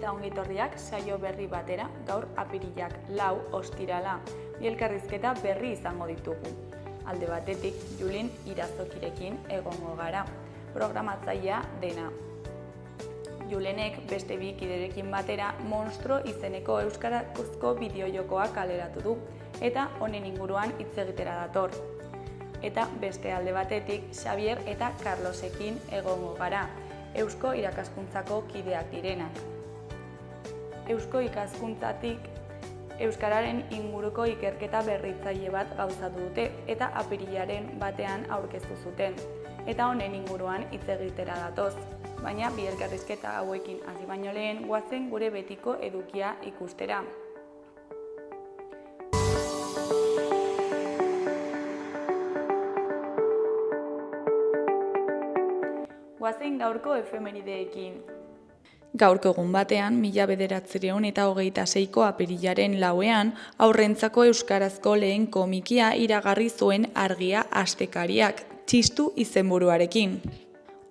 eta ongitorriak saio berri batera, gaur apirilak 4 ostirala, bi elkarrizketa berri izango ditugu. Alde batetik, Julin Irazokirekin egongo gara, programatzailea dena. Julenek beste bi kiderekin batera Monstro izeneko euskarazko bideojokoa kaleratu du, eta honen inguruan hitz egitera dator. Eta beste alde batetik, Xabier eta Carlosekin egongo gara, Eusko irakaskuntzako kideak direnak. Eusko ikaskuntzatik euskararen inguruko ikerketa berritzaile bat gauzatu dute eta apirilaren batean aurkeztu zuten. Eta honen inguruan hitz egitera datoz, baina bi elkarrizketa hauekin hasi baino lehen goazen gure betiko edukia ikustera. Goazen gaurko efemerideekin. Gaurko egun batean, 1926ko apirilaren 4ean, haurrentzako euskarazko lehen komikia iragarri zuen Argia Astekariak, Txistu izenburuarekin.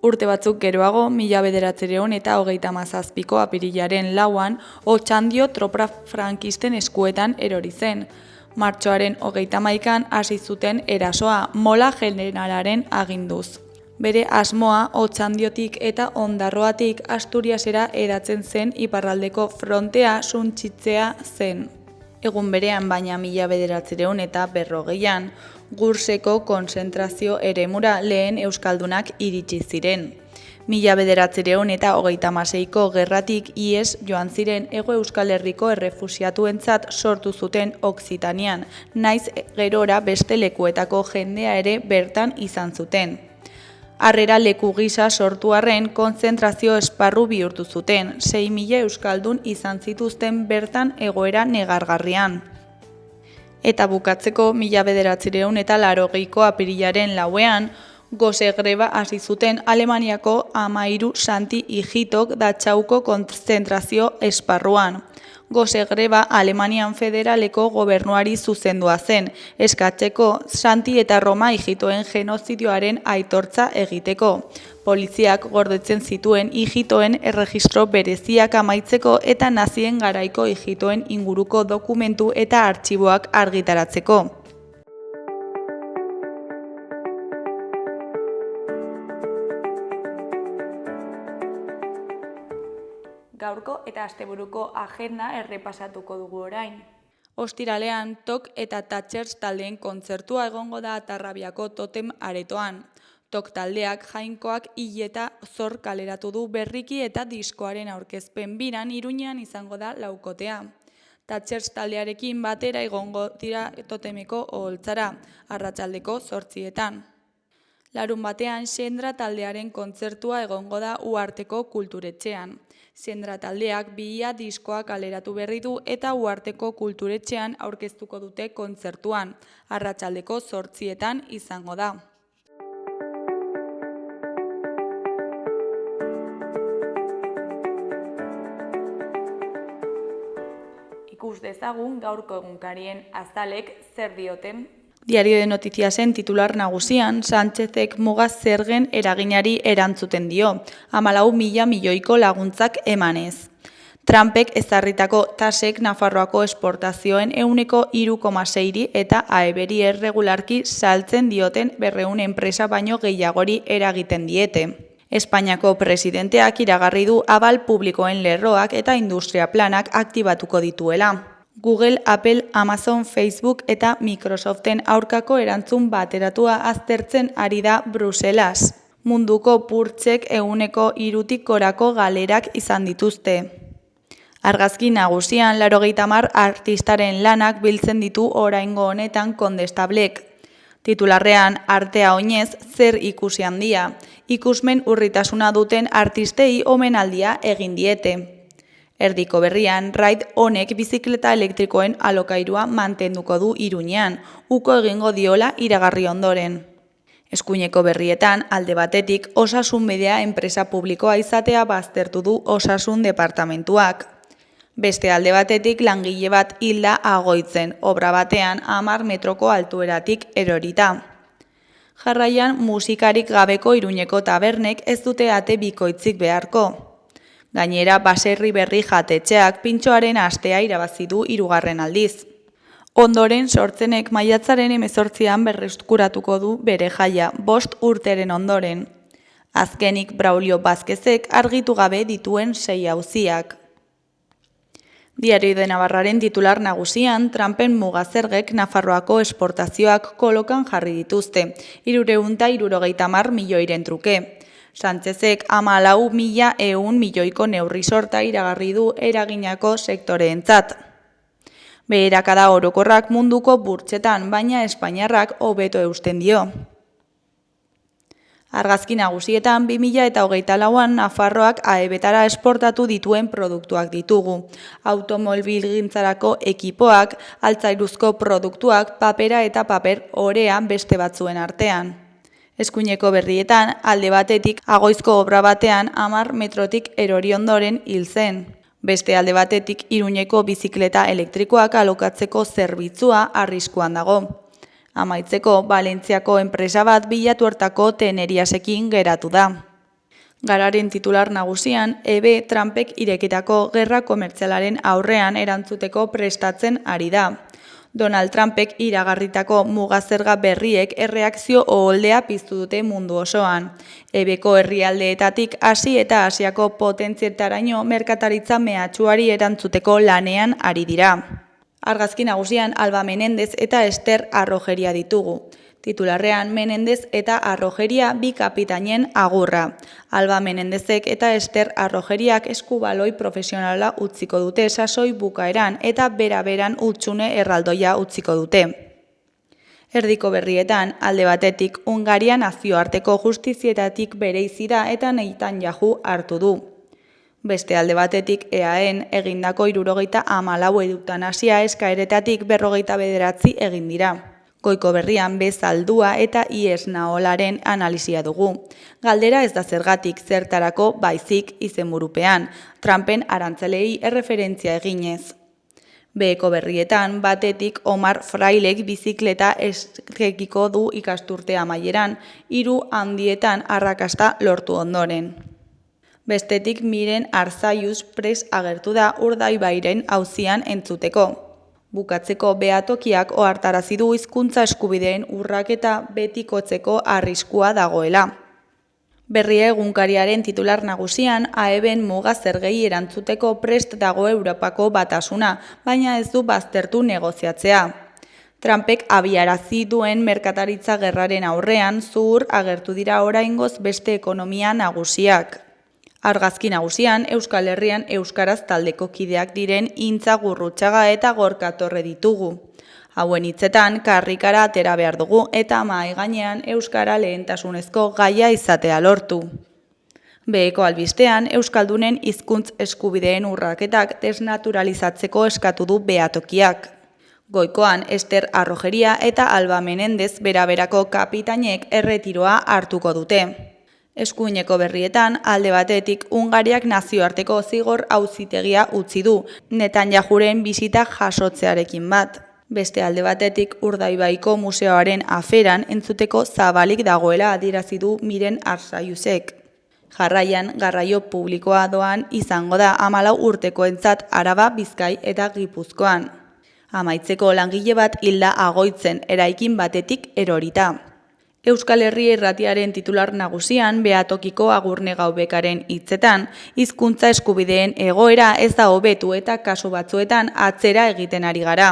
Urte batzuk geroago, 1937ko apirilaren 4an, Otxandio tropa frankisten eskuetan erori zen. Martxoaren 31an hasi zuten erasoa, Mola generalaren aginduz. Bere asmoa Otxandiotik eta Ondarroatik Asturiasera hedatzen zen iparraldeko frontea suntsitzea zen. Egun berean baina 1940an, Gurseko konzentrazio eremura lehen euskaldunak iritsi ziren. 1936ko gerratik ihes joan ziren Hego Euskal Herriko errefuxiatuentzat sortu zuten Okzitanian, naiz gerora beste lekuetako jendea ere bertan izan zuten. Harrera leku gisa sortu arren konzentrazio esparru bihurtu zuten, 6.000 euskaldun izan zituzten bertan egoera negargarrian. Eta bukatzeko 1980ko apirilaren 4ean, gose greba hasi zuten Alemaniako 13 Santi Hijitok Datxauko konzentrazio esparruan. Gose greba Alemanian federaleko gobernuari zuzendua zen, eskatzeko Santi eta Roma hijitoen genozidioaren aitortza egiteko. Poliziak gordetzen zituen hijitoen erregistro bereziak amaitzeko eta nazien garaiko hijitoen inguruko dokumentu eta artxiboak argitaratzeko. Gaurko eta asteburuko agenda errepasatuko dugu orain. Ostiralean, Tok eta Tatxers taldeen kontzertua egongo da Atarrabiako Totem aretoan. Tok taldeak Jainkoak hil eta zor kaleratu du berriki eta diskoaren aurkezpen biran Iruñean izango da laukotea. Tatxers taldearekin batera egongo dira Totemeko oholtzara, arratsaldeko 8etan. Larun batean, Xendra taldearen kontzertua egongo da Uharteko kulturetxean. Xendra taldeak bihia diskoa kaleratu berri du eta Uharteko kulturetxean aurkeztuko dute kontzertuan. Arratsaldeko 8etan izango da. Ikus dezagun gaurko egunkarien azalek zer dioten. Diario de Notiziasen titular nagusian, Sánchezek muga zergen eraginari erantzuten dio, 14.000 milioiko laguntzak emanez. Trumpek ezarritako tasek Nafarroako esportazioen 3,6 eta aeberi erregularki saltzen dioten 200 enpresa baino gehiagori eragiten diete. Espainiako presidenteak iragarri du abal publikoen lerroak eta industria planak aktibatuko dituela. Google, Apple, Amazon, Facebook eta Microsoften aurkako erantzun bateratua aztertzen ari da Bruselas. Munduko purtsek 3%tik gorako galerak izan dituzte. Argazki nagusian 80 artistaren lanak biltzen ditu oraingo honetan Kondestablek. Titularrean, artea oinez zer ikusi handia. Ikusmen urritasuna duten artistei omenaldia egin diete. Erdiko berrian, Ride honek bizikleta elektrikoen alokairua mantenduko du Iruñean, uko egingo diola iragarri ondoren. Eskuineko berrietan, alde batetik, Osasun Bidea enpresa publikoa izatea baztertu du Osasun Departamentuak. Beste alde batetik, langile bat hilda Agoitzen, obra batean 10 metroko altueratik erorita. Jarraian, musikarik gabeko Iruñeko tabernek ez dute ate bikoitzik beharko. Gainera, Baserri Berri jatetxeak pintxoaren astea irabazi du 3. aldiz. Ondoren, Sortzenek maiatzaren 18an berreskuratuko du bere jaia, 5 urteren ondoren. Azkenik, Braulio Vázquezek argitu gabe dituen 6 auziak. Diario de Navarraren titular nagusian, Trumpen mugazergek Nafarroako esportazioak kolokan jarri dituzte, 370 milioiren truke. Sánchezek 14.100 milioiko neurri sorta iragarri du eraginako sektoreentzat. Beherakada orokorrak munduko burtsetan, baina Espainiarrak hobeto eusten dio. Argazki nagusietan 2024an Nafarroak AEBetara esportatu dituen produktuak ditugu. Automobilgintzarako ekipoak, altzairuzko produktuak, papera eta paper orea beste batzuen artean. Eskuineko berrietan, alde batetik Agoizko obra batean 10 metrotik erori ondoren hil zen. Beste alde batetik Iruñeko bizikleta elektrikoak alokatzeko zerbitzua arriskuan dago. Amaitzeko, Valentziako enpresa bat bilatu hartako Teneriasekin geratu da. Gararen titular nagusian, EB Trumpek irekitako gerra komertzialaren aurrean erantzuteko prestatzen ari da. Donald Trumpek iragarritako mugazerga berriek erreakzio oholdea piztu dute mundu osoan. EBko herrialdeetatik hasi eta Asiako potentzietaraino merkataritza mehatxuari erantzuteko lanean ari dira. Argazki nagusian Alba Menendez eta Ester Arrojeria ditugu. Titularrean Menendez eta Arrojeria bi kapitainen agurra. Alba Menendezek eta Ester Arrojeriak eskubaloi profesionala utziko dute sasoi bukaeran eta bera-beran hutsune erraldoia utziko dute. Erdiko berrietan, alde batetik Hungaria nazioarteko justizietatik bereizi da eta Netanyahu hartu du. Beste alde batetik EAen egindako 74 eutanasia eskaeretatik 59 egin dira. Goiko berrian bezaldua eta iesnaolaren analisia dugu. Galdera ez da zergatik zertarako baizik izenburupean, Trumpen arantzelei erreferentzia eginez. Beheko berrietan batetik Omar Frailek bizikleta eskekiko du ikasturte amaieran, 3 handietan arrakasta lortu ondoren. Bestetik Miren Arzaiuz pres agertu da Urdaibairen auzian entzuteko. Bukatzeko behatokiak ohartarazi du hizkuntza eskubideen urraketa betikotzeko arriskua dagoela. Berria egunkariaren titular nagusian AEBen muga zergei erantzuteko prest dago Europako batasuna, baina ez du baztertu negoziatzea. Trumpek abiarazi duen merkataritza gerraren aurrean zuhur agertu dira oraingoz beste ekonomia nagusiak. Argazki nagusian, Euskal Herrian euskaraz taldeko kideak diren Intza Gurrutxaga eta Gorka Torre ditugu. Hauen hitzetan, karrikara atera behar dugu eta mahai gainean euskara lehentasunezko gaia izatea lortu. Beheko albistean, Euskaldunen hizkuntz eskubideen urraketak desnaturalizatzeko eskatu du behatokiak. Goikoan, Ester Arrojeria eta Alba Menendez beraberako kapitainek erretiroa hartuko dute. Eskuineko berrietan, alde batetik Hungariak nazioarteko zigor auzitegia utzi du, Netanyahuren bisita jasotzearekin bat. Beste alde batetik Urdaibaiko museoaren aferan entzuteko zabalik dagoela adierazi du Miren Arzaiuzek. Jarraian, garraio publikoa doan izango da 14 urtekoentzat Araba, Bizkai eta Gipuzkoan. Amaitzeko langile bat hilda Agoitzen eraikin batetik erorita. Euskal Herri Irratiaren titular nagusian behatokiko Agurne Gaubekaren hitzetan, hizkuntza eskubideen egoera ez da hobetu eta kasu batzuetan atzera egiten ari gara.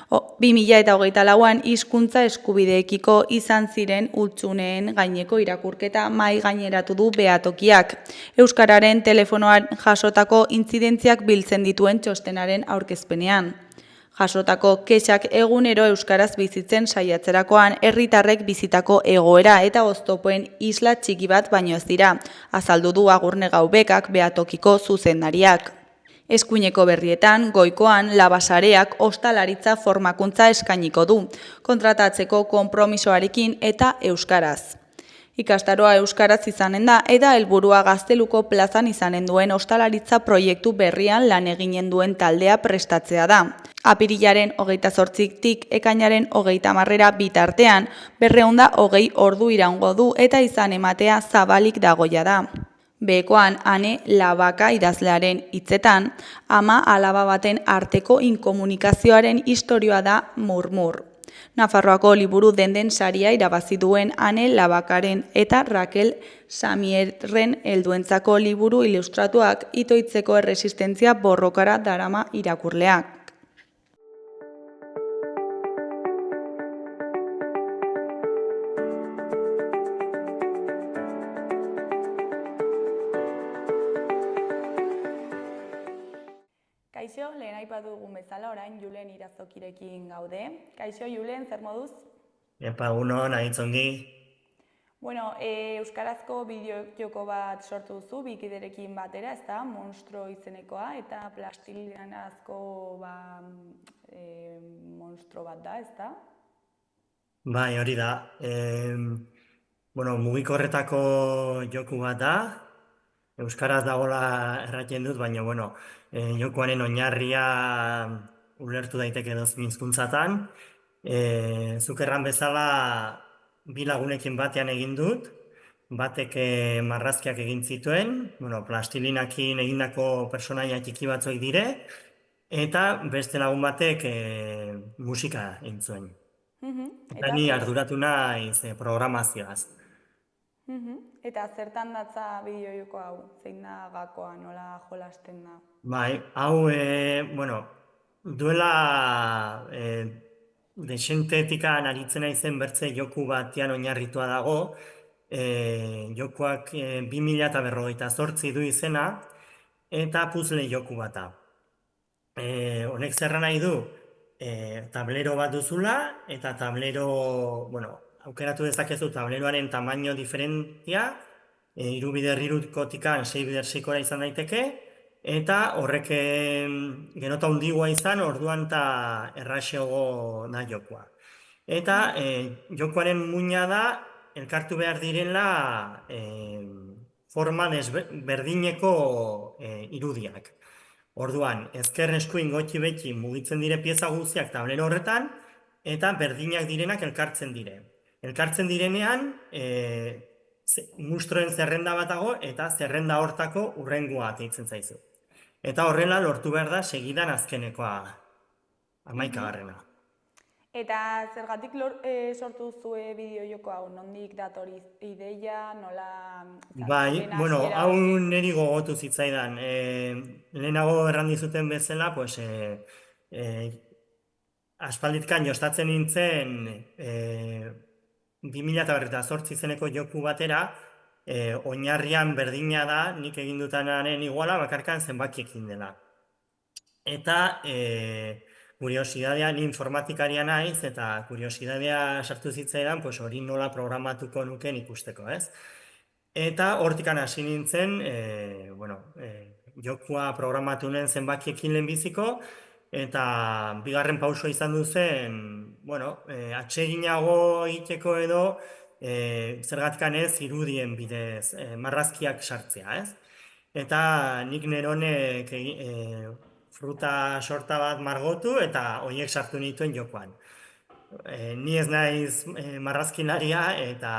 2024an hizkuntza eskubideekiko izan ziren hutsuneen gaineko irakurketa mahai gaineratu du behatokiak. Euskararen telefonoan jasotako intzidentziak biltzen dituen txostenaren aurkezpenean. Jasotako kexak egunero euskaraz bizitzen saiatzerakoan herritarrek bizitako egoera eta oztopoen isla txiki bat baino ez dira, azaldu du Agurne Gaubekak behatokiko zuzendariak. Eskuineko berrietan, goikoan, Labasareak ostalaritza formakuntza eskainiko du, kontratatzeko konpromisoarekin eta euskaraz. Ikastaroa euskaraz izanen da eta helburua Gazteluko plazan izanen duen ostalaritza proiektu berrian lan eginen duen taldea prestatzea da. Apirilaren 28tik ekainaren 30 bitartean 220 ordu iraungo du eta izan ematea zabalik dagoia da. Behekoan Ane Labaka idazlearen hitzetan, ama alaba baten arteko inkomunikazioaren istorioa da Murmur. Nafarroako liburu denden saria irabazi duen Ane Labakaren eta Raquel Samierren helduentzako liburu ilustratuak itoitzeko erresistentzia borrokara darama irakurleak. Kaixo, lehen aipatu dugun bezala, orain Julen Irazokirekin gaude. Kaixo, Julen, zer moduz? Epa, egunon, ahitzongi. Bueno, euskarazko bideo-joko bat sortu duzu, bikiderekin batera, ezta? Monstro izenekoa, eta plastilinazko monstro bat da, ezta? Bai, hori da. Mugikorretako joku bat da. Euskaraz dagoela erratzen dut, baina, jokuaren oinarria ulertu daiteke edozein hizkuntzatan. Zuk erran bezala bi lagunekin batean egin dut, batek marrazkiak egin zituen, plastilinakin egindako personaia txiki batzuek dire, eta beste lagun batek musika egin zuen. Eta ni arduratu naiz programazioaz. Eta zertan datza bideo-joko hau? Zein da gakoa, nola jolasten da? Bai, hau, duela desentetika aritzen naizen bertze joku batean oinarritua dago. Jokuak 2058 du izena, eta puzzle joku bata. Honek zerra nahi du, tablero bat duzula, eta tablero, aukeratu dezakezu tableroaren tamaino diferentia, 3 bider 3kotikan 6 bider 6kora izan daiteke, eta horrek genota handigoa izan, orduan eta erraxeago da jokua. Eta jokuaren muina da, elkartu behar direla forma berdineko irudiak. Orduan, ezker eskuin gotxi beti mugitzen dire pieza guztiak tablero horretan, eta berdinak direnak elkartzen dire. Elkartzen direnean, mustroen zerrenda bat dago, eta zerrenda hortako hurrengoa ateitzen zaizu. Eta horrela lortu behar da segidan azkenekoa, 11garrena. Eta zergatik sortu zue bideo-joko hau? Nondik dator ideia, nola... Bai, hau niri gogotu zitzaidan. Lehenago errandizuten bezala, aspalditkan jostatzen nintzen 2008 izeneko joku batera, oinarrian berdina da, nik egin dutanaren iguala, bakarkan zenbakiekin dela. Eta kuriosidadea, ni informatikaria naiz, eta kuriosidadea sartu zitzaidan, hori nola programatuko nuken ikusteko, ez? Eta hortikan hasi nintzen, jokua programatu nuen zenbakiekin lehenbiziko, eta bigarren pauso izan duzen, atseginago egiteko edo, zergatkan ez irudien bidez marrazkiak sartzea, ez? Eta nik neronek fruta sorta bat margotu eta horiek sartu nituen jokoan. Ni ez naiz marrazkilaria eta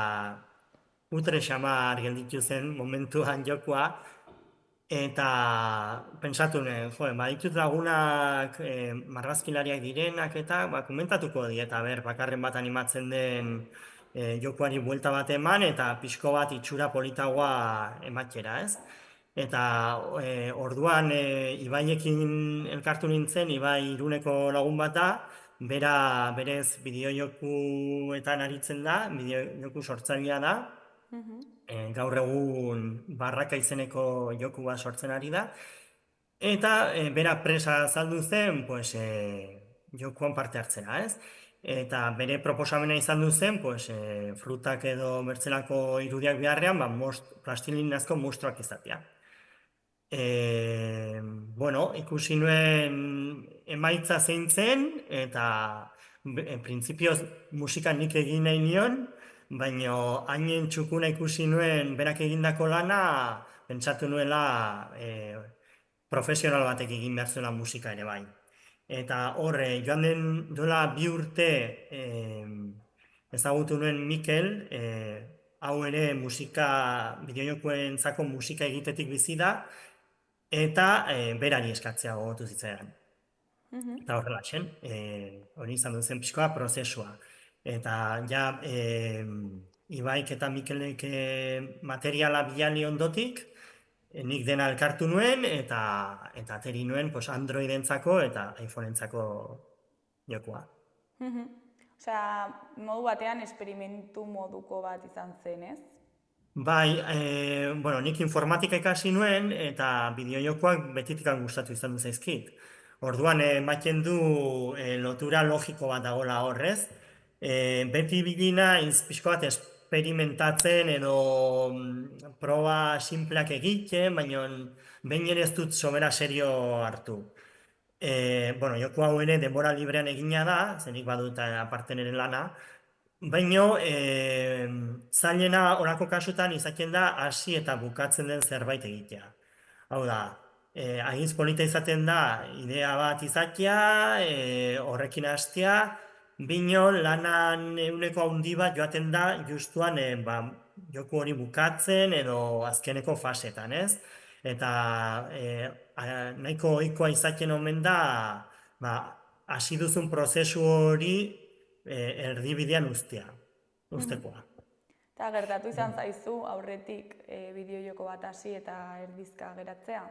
utre xamar gelditu zen momentuan jokoa, eta pentsatu nuen, baditut lagunak marrazkilariak direnak eta komentatuko dieta, bakarren bat animatzen den jokoari buelta bat eman eta pixko bat itxura politagoa ematxera, ez? Eta orduan Ibaiekin elkartu nintzen, Ibai Iruneko lagun bat da, bera berez bideo-jokuetan aritzen da, bideo-joku sortzailea da, gaur egun Barraka izeneko joku bat sortzen ari da, eta bera presa azaldu zen, jokuan parte hartzena, ez? Eta bere proposamena izan du zen, frutak edo bertzelako irudiak beharrean, plastilinazko monstruak izatea. Ikusi nuen emaitza zein zen, eta printzipioz musika nik egin nahi nion, baina hainen txukuna ikusi nuen berak egindako lana, pentsatu nuela profesional batek egin behar zuela musika ere bai. Eta horre, joan den duela 2 urte ezagutu nuen Mikel, hau ere bideojokoentzako musika egitetik bizi da, eta berari eskatzea gogotu zitzaidan. Eta horrela zen, hori izan duen pixkoa prozesua. Eta ja, Ibaik eta Mikelek materiala bidali ondotik, nik dena elkartu nuen, eta ateri nuen Androidentzako eta iPhoneentzako jokua. Osea, modu batean esperimentu moduko bat izan zen, ez? Bai, bueno, nik informatika ikasi nuen, eta bideojokoak betitik gustatu izan du zaizkit. Orduan, ematen du lotura logiko bat dagoela horrez. Beti bilina pixko bat experimentatzen edo proba simpleak egiten, baina behin ere ez dut sobera serio hartu. Bueno, joku hau ere denbora librean egina da, zenik badut aparte nire lana, baina zailena orako kasutan izaten da hasi eta bukatzen den zerbait egitea. Hau da, hainitz polita izaten da idea bat izatea, horrekin hastea, bino lanan euneko handi bat joaten da justuan joku hori bukatzen edo azkeneko fasetan, ez? Eta nahiko ohikoa izaten omen da hasi duzun prozesu hori erdibidean ustekoa. Eta gertatu izan zaizu aurretik bideojoko bat hasi eta erdizka geratzea?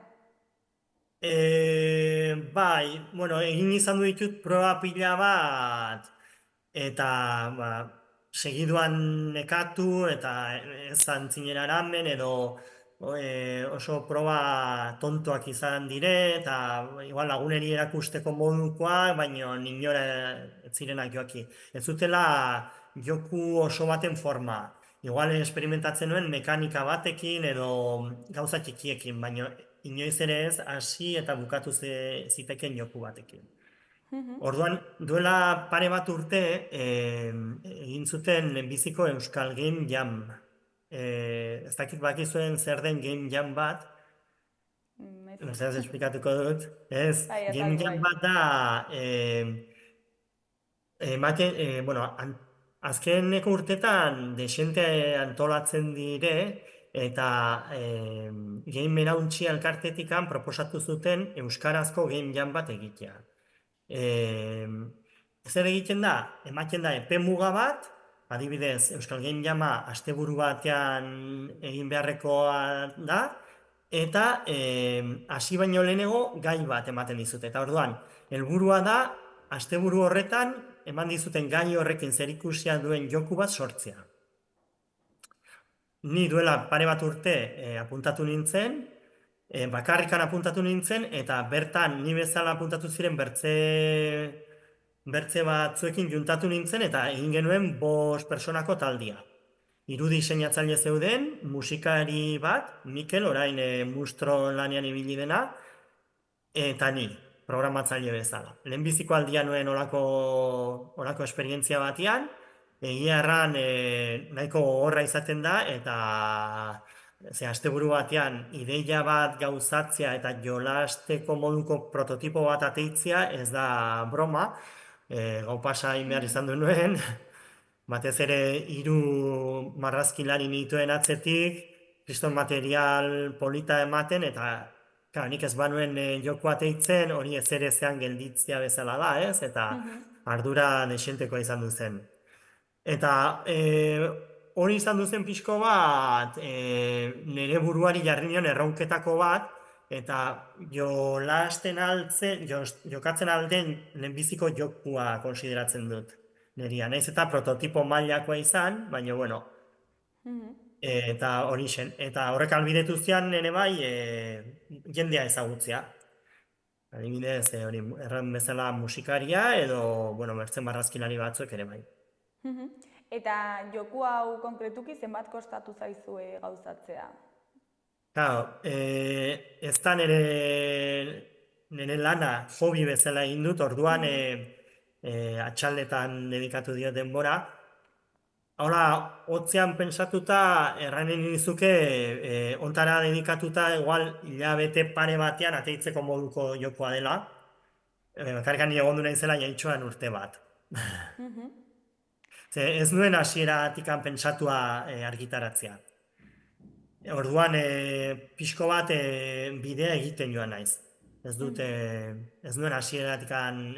Bai, bueno, egin izan du ditut proba pila bat, eta segiduan nekatu, eta ez antzinera eramen, edo oso proba tontoak izan dire, eta igual laguneri erakusteko modukoa, baina inora ez zirenak joaki. Ez zutela joku oso baten forma. Igual experimentatzen nuen mekanika batekin edo gauza txikiekin, baina inoiz ere ez hasi eta bukatu ziteken joku batekin. Orduan, duela pare bat urte egin zuten lehenbiziko Euskal Game Jam. Ez dakit bakizuen zer den Game Jam bat. Ez esplikatuko dut. Ez, Game Jam bat da bueno, azkeneko urtetan desente antolatzen dire, eta Game Erauntxi elkartetikan proposatu zuten euskarazko Game Jam bat egitea. Zer egiten da? Ematen da epe muga bat, adibidez, Euskal Game Jama asteburu batean egin beharrekoa da, eta hasi baino lehenego gai bat ematen dizute. Eta orduan, helburua da, asteburu horretan, eman dizuten gai horrekin zerikusia duen joku bat sortzea. Ni duela pare bat urte apuntatu nintzen, bakarrikan apuntatu nintzen, eta bertan ni bezala apuntatu ziren bertze batzuekin juntatu nintzen, eta egin genuen 5 personako taldia. 3 diseinatzaile zeuden, musikari bat, Mikel, orain Mustro lanean ibili dena, eta ni, programatzaile bezala. Lehenbiziko aldia nuen olako esperientzia batean, egia erran nahiko gogorra izaten da, eta asteburu batean ideia bat gauzatzea eta jolasteko moduko prototipo bat ateitzea ez da broma, gau pasa behar izan du nuen, batez ere 3 marrazkilari nituen atzetik, kriston material polita ematen, eta nik ez banuen joku ateitzen, hori ez ere zean gelditzea bezala da, ez? Eta ardura desentekoa izan du zen. Eta hori izan duzen pixko bat, nire buruari jarri nion erronketako bat, eta jokatzen alden lehenbiziko jokua konsideratzen dut. Nirea, nahiz eta prototipo mailakoa izan, baina bueno. Eta hori zen. Eta horrek albidetu zian nire bai, jendea ezagutzea. Adibidez, hori erran bezala musikaria edo, bueno, bertzen marrazkilari batzuk ere bai. Eta joku hau konkretuki zenbat kostatu zaizue gauzatzea? Claro, ez da nire lana hobi bezala egin dut, orduan atxaldetan dedikatu dio denbora. Hala, hotzean pentsatuta erranen nizuke ontara dedikatuta igual hilabete pare batean ateitzeko moduko jokoa dela. Bakarrikan nire egondu nahi zela jaitxoan urte bat. Ze ez nuen hasieratik pentsatua argitaratzea. Orduan, pixko bat bidea egiten joan naiz. Ez dute, ez nuen hasieratik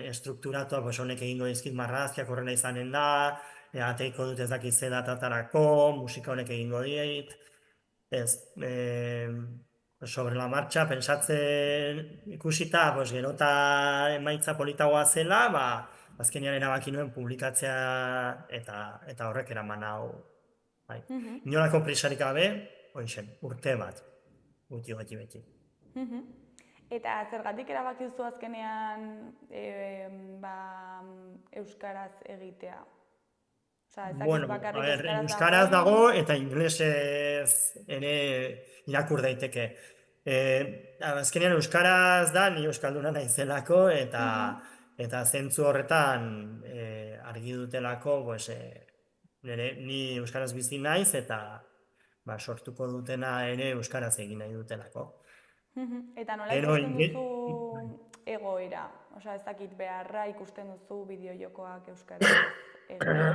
estrukturatu, pues honek egingo dizkit marrazkiak horrela izanen da, ateiko dut ez dakit ze datatarako, musika honek egingo dit, ez, sobre la marcha, pentsatzen ikusita, pues gero eta emaitza politagoa zela, ba, azkenean erabaki nuen publikatzea eta horrek eraman hau. Bai. Inolako prisarik gabe, oinxen, urte bat, guti beti. Eta zergatik erabaki duzu azkenean euskaraz egitea? Osea, ez dakit bakarrik euskaraz dago eta inglesez ere irakur daiteke. Azkenean euskaraz da, ni euskalduna naizelako eta zentzu horretan argi dutelako, pues, ni euskaraz bizi naiz eta sortuko dutena ere euskaraz egin nahi dutelako. Eta nola ikusten duzu egoera? Osea, ez dakit beharra ikusten duzu bideo-jokoak euskaraz egitea?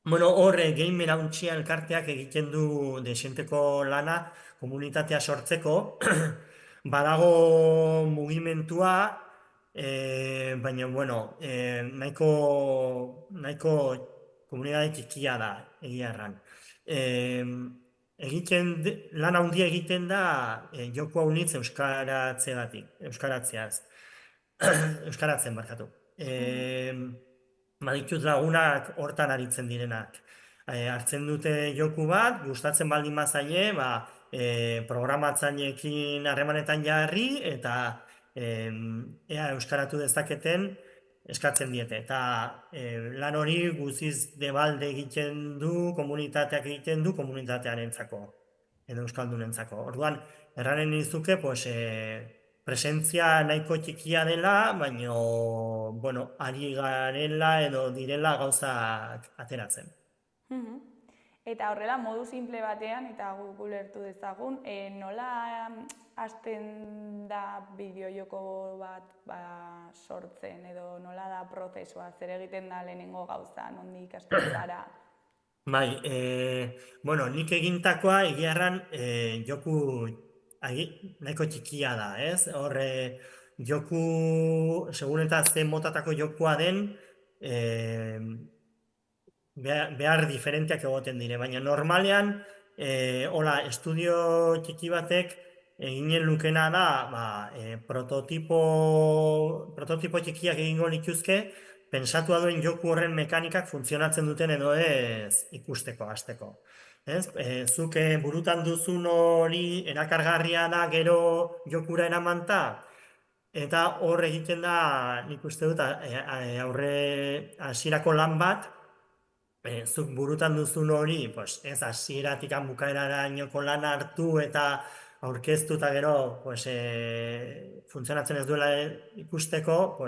Bueno, horre, Game Erauntxia elkarteak egiten du desenteko lana komunitatea sortzeko. Badago mugimentua, baina, bueno, nahiko komunitate txikia da, egia erran. Lan handia egiten da joko haunitz euskaratzen barkatu. Baditut lagunak hortan aritzen direnak. Hartzen dute joku bat, gustatzen baldin bazaie, programatzaileekin harremanetan jarri eta ea euskaratu dezaketen eskatzen diete. Eta lan hori guztiz debalde egiten du, komunitateak egiten du, komunitatearentzako edo euskaldunentzako. Orduan, erranen nizuke, presentzia nahiko txikia dela, baina, bueno, ari garela edo direla gauzak ateratzen. Eta horrela, modu simple batean, eta guk ulertu dezagun, nola hasten da bideojoko bat sortzen, edo nola da prozesua, zer egiten da lehenengo gauza, nondik hasten zara? Bai, bueno, nik egintakoa egiarran joku nahiko txikia da, ez? Horre, joku, segun eta zen motatako jokua den, behar diferenteak egoten dire, baina normalean, hola, estudio txiki batek eginen lukena da, prototipo txikiak egingo lituzke, pensatua duen joku horren mekanikak funtzionatzen duten edo ez ikusteko, hasteko. Zuk burutan duzun hori erakargarria da gero jokura eramanta, eta hor egiten da, nik uste dut, aurre hasierako lan bat, zuk burutan duzun hori, ez hasieratik bukaerarainoko lan hartu eta aurkeztu eta gero funtzionatzen ez duela ikusteko,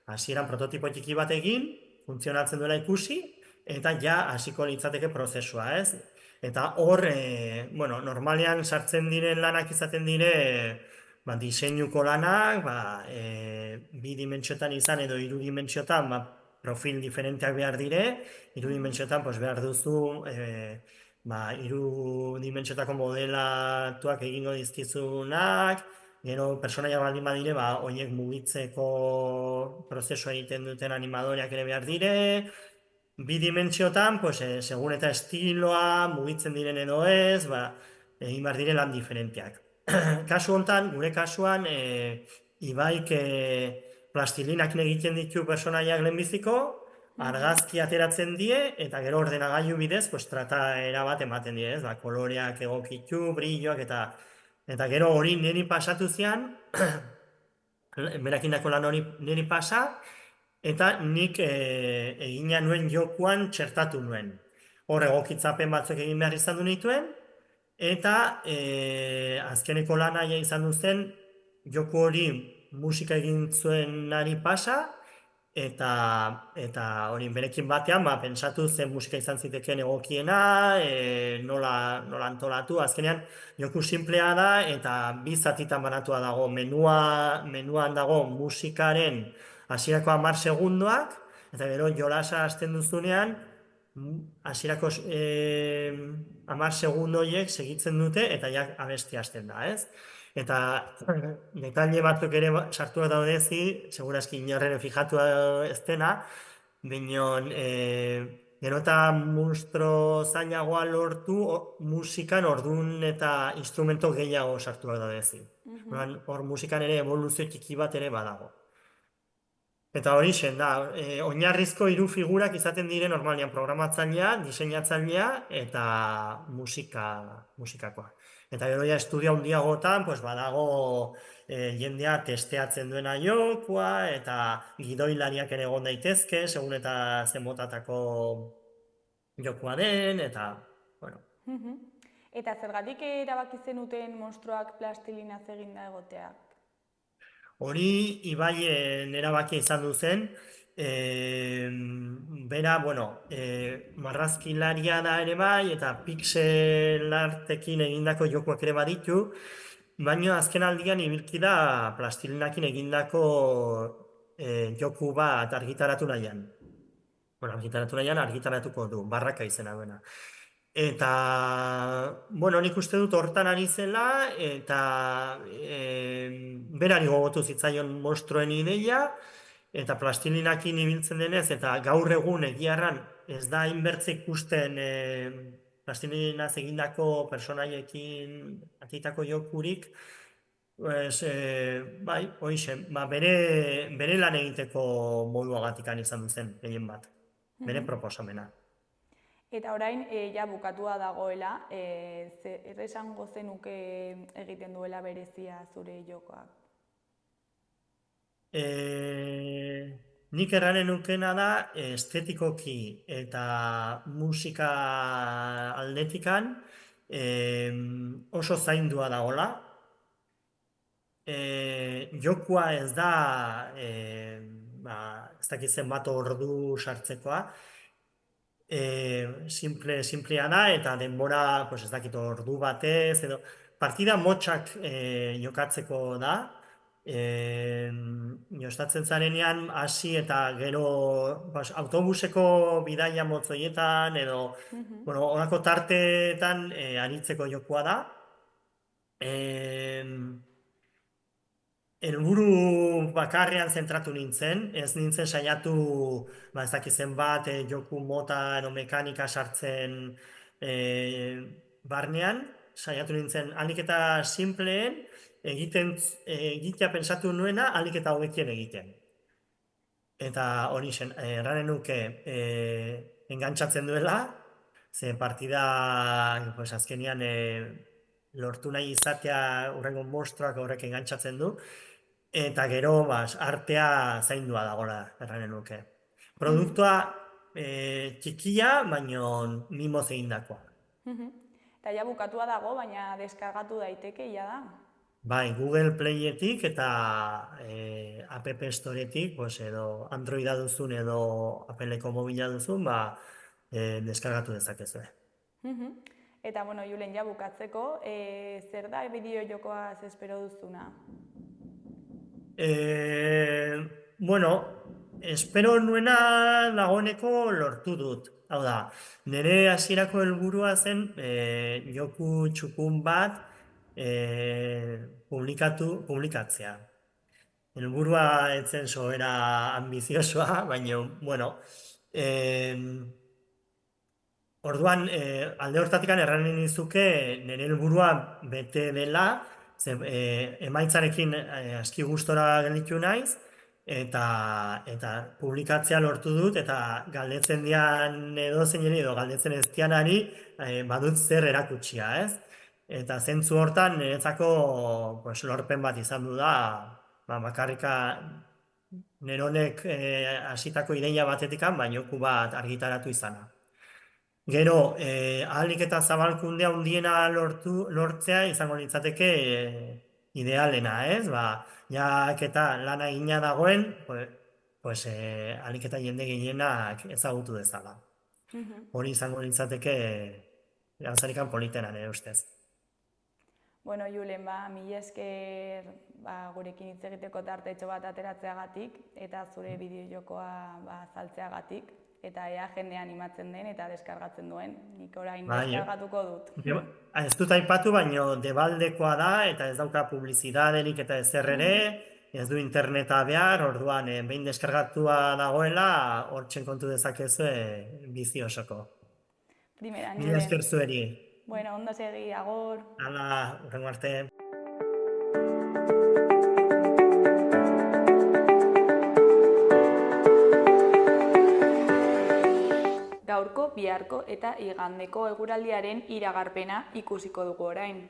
hasieran prototipo txiki bat egin, funtzionatzen duela ikusi, eta ja hasiko litzateke prozesua, ez? Eta hor, bueno, normalean sartzen diren lanak izaten dire, diseinuko lanak, bi dimentsiotan izan edo hiru dimentsiotan, profil diferenteak behar dire, hiru dimentsiotan behar duzu, hiru dimentsiotako modelatuak egingo dizkizunak, gero personaia baldin badire, horiek mugitzeko prozesua egiten duten animadoreak ere behar dire, bi dimentsiotan, segun eta estiloa, mugitzen diren edo ez, egin behar dire lan diferenteak. Kasu honetan, gure kasuan, Ibaik plastilinak egiten ditu personaiak lehenbiziko, argazki ateratzen die, eta gero ordenagailu bidez, trataera bat ematen die, koloreak egokitu, brilloak, eta gero hori niri pasatu zian, berakindako lan hori niri pasa, eta nik egina nuen jokuan txertatu nuen. Hor egokitzapen batzuk egin behar izan du nituen, eta azkeneko lana izan du zen joku hori musika egin zuenari pasa, eta hori berekin batean pentsatu zen musika izan zitekeen egokiena, nola antolatu, azkenean joku simplea da eta bi zatitan banatua dago, menuan dago musikaren hasierako 10 segundoak, eta gero jolasa hasten duzunean, hasierako 10 segundo horiek segitzen dute, eta ja abesti hasten da, ez? Eta detalle batzuk ere sartuak daude segurazki inorren fijatu ez dena, binon, gero eta munstro zailagoa lortu musikan ordun eta instrumento gehiago sartuak daude Hor musikan ere evoluzio txiki bat ere badago. Eta hori da, oinarrizko 3 figurak izaten dire normalian programatzailea, diseinatzailea eta musikakoa. Eta gero ja estudia handiagotan, pues badago jendea testeatzen duena jokua eta gidoilariak ere egon daitezke, segun eta zen motatako jokua den, eta, bueno. Eta zergatik erabaki zenuten monstruoak plastilinaz eginda egoteak? Hori Ibaien erabakia izan du zen, bera, bueno, marrazkilaria da ere bai, eta pixel artekin egindako jokuak ere baditu, baina azken aldian ibilki da plastilinakin egindako joku bat argitaratu nahian. Bueno, argitaratu nahian argitaratuko du, barraka izena duena. Eta, bueno, nik uste dut hortan ari zela, eta berari gogotu zitzaion monstruen ideia, eta plastilinakin ibiltzen denez, eta gaur egun egiarran ez da inbertze ikusten plastilinaz egindako personaiekin atitako jokurik, pues, bai, hoxe, bere lan egiteko moduagatikan izan duzen, gehien bat, bere proposamena. Eta orain, ja bukatua dagoela, zer esango zenuke egiten duela berezia zure jokoak? Nik erranen nukena da, estetikoki eta musika aldetikan oso zaindua dagoela. Jokua ez da, ez dakitzen bat ordu sartzekoa, simplea da, eta denbora, pues ez dakit ordu batez, edo partida motxak jokatzeko da, jostatzen zarenean hasi eta gero autobuseko bidaia motzoietan, edo, bueno, horako tarteetan aritzeko jokua da. Helburu bakarrean zentratu nintzen, ez nintzen saiatu, ez dakizen bat, joku mota edo mekanika sartzen barnean, saiatu nintzen ahalik eta simpleen, egitea pensatu nuena ahalik eta hobekien egiten. Eta hori zen, erranen nuke engantzatzen duela, ze partida, pues azkenian, lortu nahi izatea urrengo monstruak horrek engantzatzen du, eta gero artea zaindua dagoela erranen nuke. Produktua txikia, baino mimoz egindakoa. Eta ja bukatua dago, baina deskargatu daiteke, ja da? Bai, Google Playetik eta App Storetik, pues, edo Androida duzun edo Appleko mobila duzun, deskargatu dezakezue. Eta, bueno, Julen, ja bukatzeko, zer da bideo jokoaz espero duzuna? Bueno, espero nuena dagoeneko lortu dut. Hau da, nire hasierako helburua zen joku txukun bat publikatzea. Helburua etzen sobera ambiziosoa, baina, bueno, orduan, alde hortatik erranen nizuke nire helburua bete dela, emaitzarekin aski gustora gelditu naiz, eta publikatzea lortu dut, eta galdetzen dian edozein edo galdetzen ez dianari badut zer erakutsia, ez? Eta zentzu hortan niretzako lorpen bat izan du da, bakarrika neronek hasitako ideia batetikan, baina joku bat argitaratu izana. Gero, ahalik eta zabalkundea handiena lortzea izango litzateke idealena, ez? Jak eta lana egina dagoen, pues ahalik eta jende gehienak ezagutu dezala. Hori izango litzateke gauzarikan politena, nire ustez. Bueno, Julen, mila esker gurekin hitz egiteko tartetxo bat ateratzeagatik eta zure bideo-jokoa azaltzeagatik eta ea jendea animatzen den eta deskargatzen duen. Nik orain deskargatuko dut. Ez dut aipatu, baino debaldekoa da eta ez dauka publizidaderik eta ezer ere, ez du interneta behar, orduan behin deskargatua dagoela, hortxen kontu dezakezu bizi osoko. Primeran, Mila esker zueri. Bueno, ondo segi, agor. Hala, hurrengo arte. Gaurko, biharko eta igandeko eguraldiaren iragarpena ikusiko dugu orain.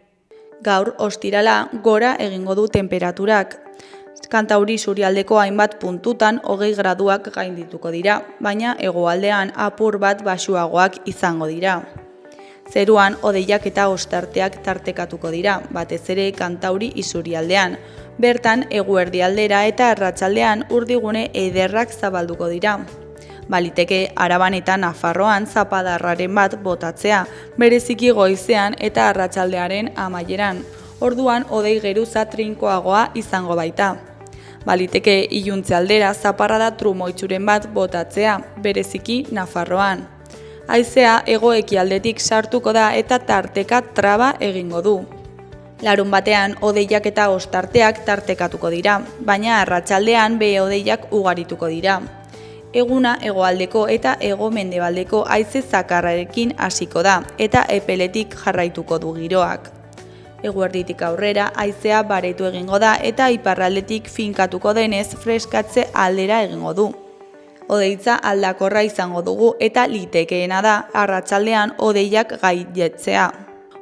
Gaur, ostirala, gora egingo du temperaturak. Kantauri isurialdeko hainbat puntutan 20 graduak gaindituko dira, baina hegoaldean apur bat baxuagoak izango dira. Zeruan hodeiak eta ostarteak tartekatuko dira, batez ere Kantauri isurialdean. Bertan, eguerdialdera eta arratsaldean urdigune ederrak zabalduko dira. Baliteke Araban eta Nafarroan zapadarraren bat botatzea, bereziki goizean eta arratsaldearen amaieran. Orduan hodei geruza trinkoagoa izango baita. Baliteke iluntze aldera zaparrada trumoitzuren bat botatzea, bereziki Nafarroan. Haizea hego-ekialdetik sartuko da eta tarteka traba egingo du. Larun batean hodeiak eta ostarteak tartekatuko dira, baina arratsaldean behe hodeiak ugarituko dira. Eguna hegoaldeko eta hego-mendebaldeko haize zakarrarekin hasiko da eta epeletik jarraituko du giroak. Eguerditik aurrera haizea baretu egingo da eta iparraldetik finkatuko denez freskatze aldera egingo du. Hodeitza aldakorra izango dugu eta litekeena da arratsaldean hodeiak gaietzea.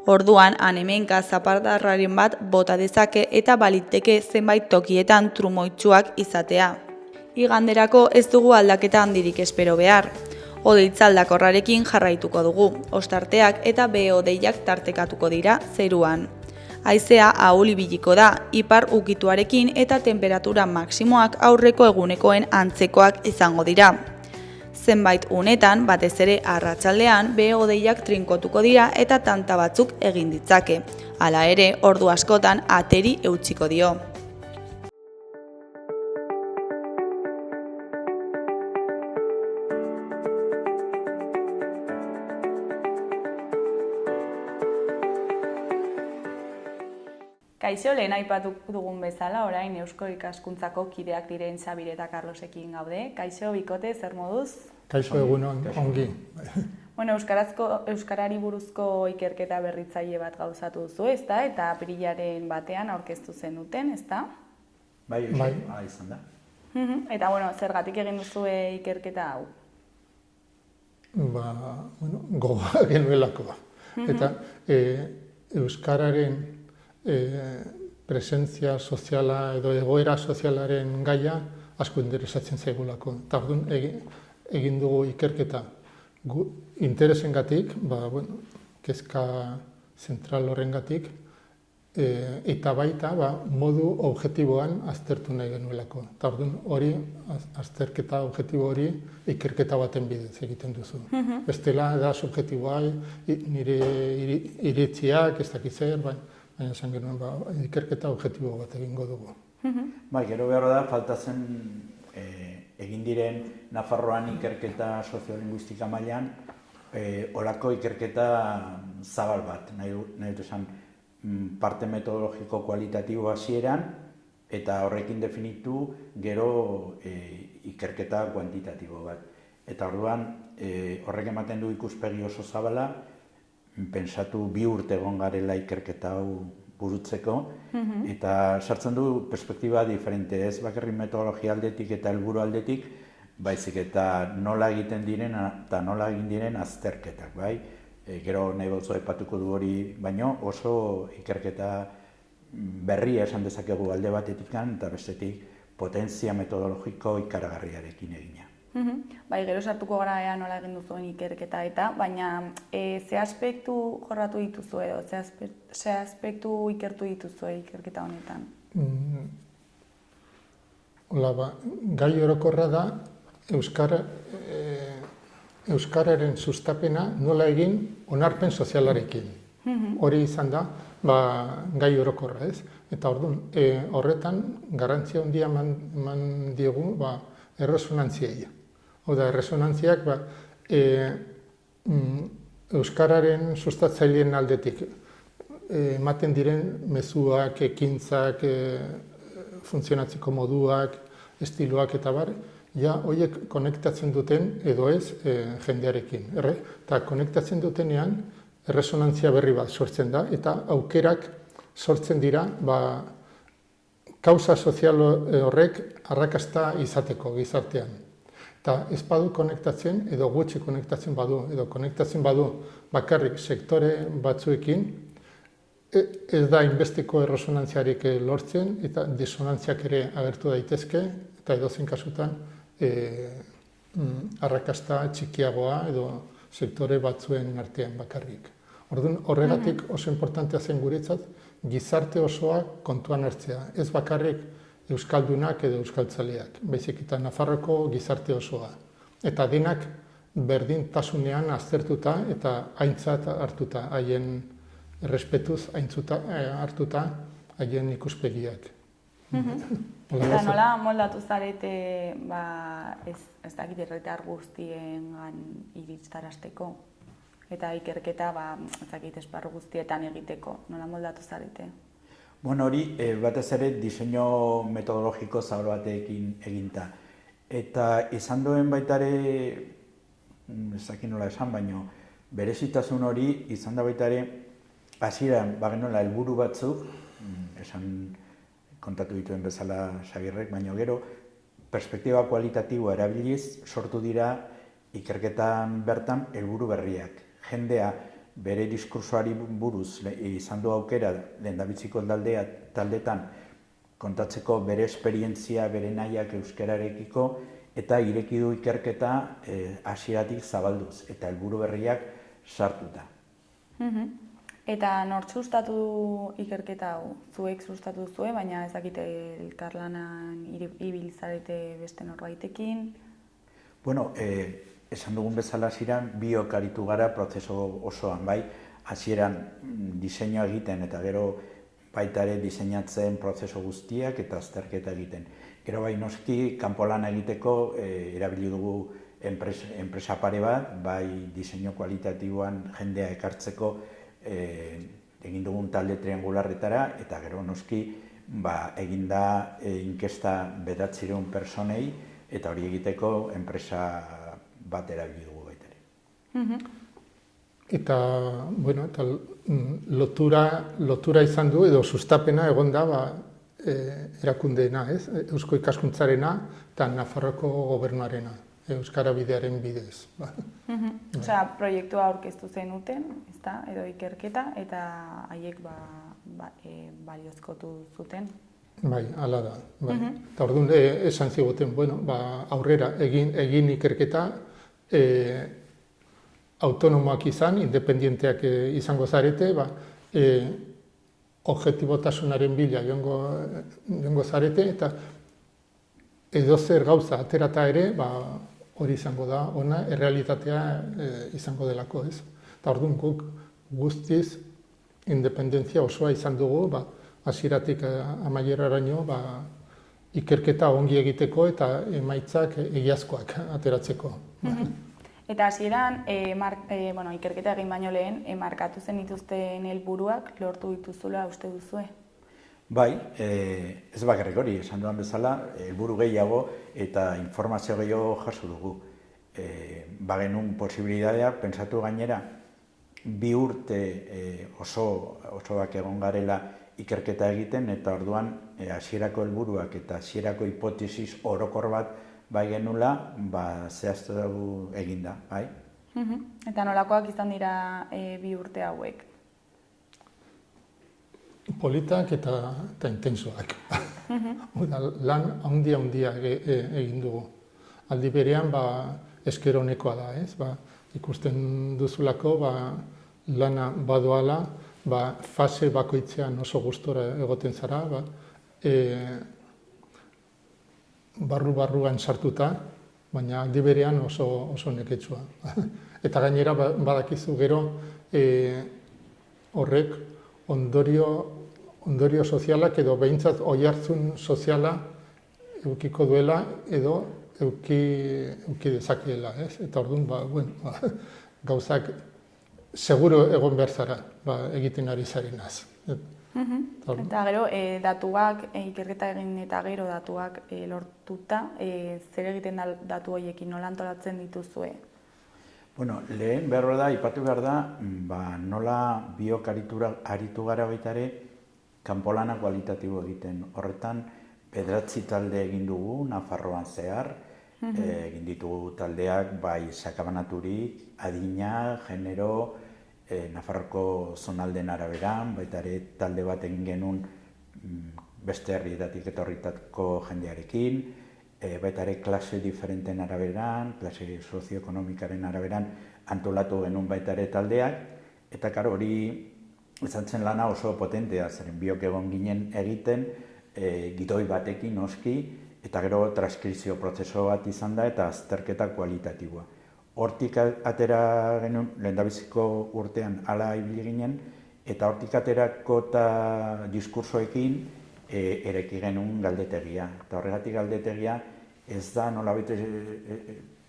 Orduan han-hemenka zapardarraren bat bota dezake eta baliteke zenbait tokietan trumoitsuak izatea. Iganderako ez dugu aldaketa handirik espero behar. Hodeitza aldakorrarekin jarraituko dugu, ostarteak eta behe hodeiak tartekatuko dira zeruan. Haizea ahul ibiliko da, ipar ukituarekin eta temperatura maksimoak aurreko egunekoen antzekoak izango dira. Zenbait unetan, batez ere arratsaldean, behe hodeiak trinkotuko dira eta tanta batzuk egin ditzake. Hala ere, ordu askotan ateri eutsiko dio. Kaixo, lehen aipatu dugun bezala, orain Eusko Ikaskuntzako kideak diren Xabir eta Carlosekin gaude. Kaixo, bikote, zer moduz? Kaixo, egunon, ongi. Bueno, euskarari buruzko ikerketa berritzaile bat gauzatu duzu, ezta? Eta apirilaren batean aurkeztu zenuten, ezta? Bai, izan da. Eta, bueno, zergatik egin duzue ikerketa hau? Gogoa genuelako. Eta euskararen presentzia soziala edo egoera sozialaren gaia asko interesatzen zaigulako. Eta orduan egin dugu ikerketa interesengatik, kezka zentral horrengatik, eta baita modu objektiboan aztertu nahi genuelako. Eta orduan hori, azterketa objektibo hori ikerketa baten bidez egiten duzu. Bestela da subjektiboa, nire iritziak, ez dakit zer, baina esan genuen ikerketa objektibo bat egingo dugu. Gero behar da, falta zen egin diren Nafarroan ikerketa soziolinguistika mailan olako ikerketa zabal bat, nahi dut esan parte metodologiko kualitatibo hasieran eta horrekin definitu gero ikerketa kuantitatibo bat. Eta orduan horrek ematen du ikuspegi oso zabala, pentsatu 2 urte egon garela ikerketa hau burutzeko, eta sartzen du perspektiba diferente, ez bakarrik metodologia aldetik eta helburu aldetik, baizik eta nola egiten diren eta nola egin diren azterketak, bai? Gero nahi bautzu aipatuko du hori, baino oso ikerketa berria esan dezakegu alde batetik eta bestetik potentzia metodologiko ikaragarriarekin egina. Gero sartuko gara ea nola egin duzuen ikerketa eta, baina ze aspektu jorratu dituzu edo, ze aspektu ikertu dituzu ikerketa honetan? Gai orokorra da euskararen sustapena nola egin onarpen sozialarekin. Hori izan da, gai orokorra, ez? Eta orduan, horretan, garrantzia handia eman diogu, erresonantziei. Hau da, erresonantziak, euskararen sustatzaileen aldetik ematen diren mezuak, ekintzak, funtzionatzeko moduak, estiloak eta bar, horiek konektatzen duten edo ez jendearekin. Eta konektatzen dutenean erresonantzia berri bat sortzen da eta aukerak sortzen dira kausa sozial horrek arrakasta izateko gizartean. Eta ez badu konektatzen edo gutxi konektatzen badu edo konektatzen badu bakarrik sektore batzuekin, ez da inbesteko erresonantziarik lortzen eta disonantziak ere agertu daitezke eta edozein kasutan arrakasta txikiagoa edo sektore batzuen artean bakarrik. Orduan, horregatik oso importantea zen guretzat gizarte osoa kontuan hartzea, ez bakarrik euskaldunak edo euskaltzaleak, baizik eta Nafarroko gizarte osoa. Eta denak berdintasunean aztertuta eta aintzat hartuta, haien errespetuz hartuta haien ikuspegiak. Eta nola moldatu zarete, ez dakit herritar guztiengan iritstarazteko? Eta ikerketa, ez dakit esparru guztietan egiteko, nola moldatu zarete? Bueno, hori batez ere diseinu metodologiko zabal batekin eginta. Eta izan duen baitare, ez dakit nola esan, baino, berezitasun hori izan da baitare, hasieran bagenuela helburu batzuk, esan kontatu dituen bezala Xabierrek, baino gero, perspektiba kualitatiboa erabiliz sortu dira ikerketan bertan helburu berriak. Jendea bere diskursoari buruz izan du aukera lehendabiziko taldetan kontatzeko bere esperientzia, bere nahiak euskararekiko eta ireki du ikerketa hasieratik zabalduz eta helburu berriak sartuta. Eta nork sustatu du ikerketa hau? Zuek sustatu zuen, baina ez dakite elkarlanan ibil zarete beste norbaitekin? Bueno, esan dugun bezala hasieran biok aritu gara prozesu osoan, bai, hasieran diseinua egiten eta gero baita ere diseinatzen prozesu guztiak eta azterketa egiten. Gero bai noski kanpolana egiteko erabili dugu enpresa pare bat, bai diseinu kualitatiboan jendea ekartzeko egin dugun talde triangularretara eta gero noski egin da inkesta 900 pertsonei eta hori egiteko enpresa bat erabili dugu baita ere. Eta, bueno, lotura izan du edo sustapena egon da erakundeena, ez? Eusko Ikaskuntzarena eta Nafarroko gobernuarena, Euskara bidearen bidez. Osea, proiektua aurkeztu zenuten, ezta, edo ikerketa, eta haiek baliozkotu zuten. Bai, hala da. Eta orduan esan ziguten, bueno, aurrera egin ikerketa, autonomoak izan, independienteak izango zarete, objektibotasunaren bila joango zarete, eta edozer gauza aterata ere, hori izango da, ona errealitatea izango delako, ez? Eta orduan guk guztiz independentzia osoa izan dugu, hasieratik amaieraraino ikerketa ongi egiteko eta emaitzak egiazkoak ateratzeko. Eta hasieran, ikerketa egin baino lehen, markatu zen dituzten helburuak lortu dituzula uste duzue? Bai, ez bakarrik hori, esan dudan bezala, helburu gehiago eta informazio gehiago jaso dugu. Bagenun posibilitatea, pentsatu gainera, 2 urte osoak egon garela ikerketa egiten eta orduan hasierako helburuak eta hasierako hipotesis orokor bat bai genula, zehaztu dugu eginda, bai? Eta nolakoak izan dira 2 urte hauek? Politak eta intensoak. Lan handia egin dugu. Aldi berean, esker honekoa da, ez? Ikusten duzulako, lana badoala, fase bakoitzean oso gustora egoten zara, barruan sartuta, baina aldi berean oso neketsua. Eta gainera badakizu gero horrek ondorio sozialak edo behintzat oihartzun soziala edukiko duela edo eduki dezakeela, ez? Eta orduan, gauzak seguro egon behar zara egiten ari zarenaz. Eta gero, datuak, ikerketa egin eta gero datuak lortuta, zer egiten da datu horiekin, nola antolatzen dituzue? Bueno, lehen behar da, ipatu behar da, nola biok aritu gara baita ere, kanpolana kualitatibo egiten. Horretan, 9 talde egin dugu, Nafarroan zehar, egin ditugu taldeak, bai sakabanaturik, adina, genero, Nafarroko zonalden araberan, baita ere talde bat egin genuen beste herrietatik etorritako jendearekin, baita ere klase diferenten araberan, klase sozioekonomikaren araberan antolatu genuen baita ere taldeak, eta karo hori izan zen lana oso potentea, zeren biok egon ginen egiten, gidoi batekin noski, eta gero transkripzio prozeso bat izan da eta azterketa kualitatiboa. Hortik atera genuen, lehendabiziko urtean hala ibili ginen, eta hortik aterako eta diskursoekin ereki genuen galdetegia. Eta horregatik galdetegia ez da nolabait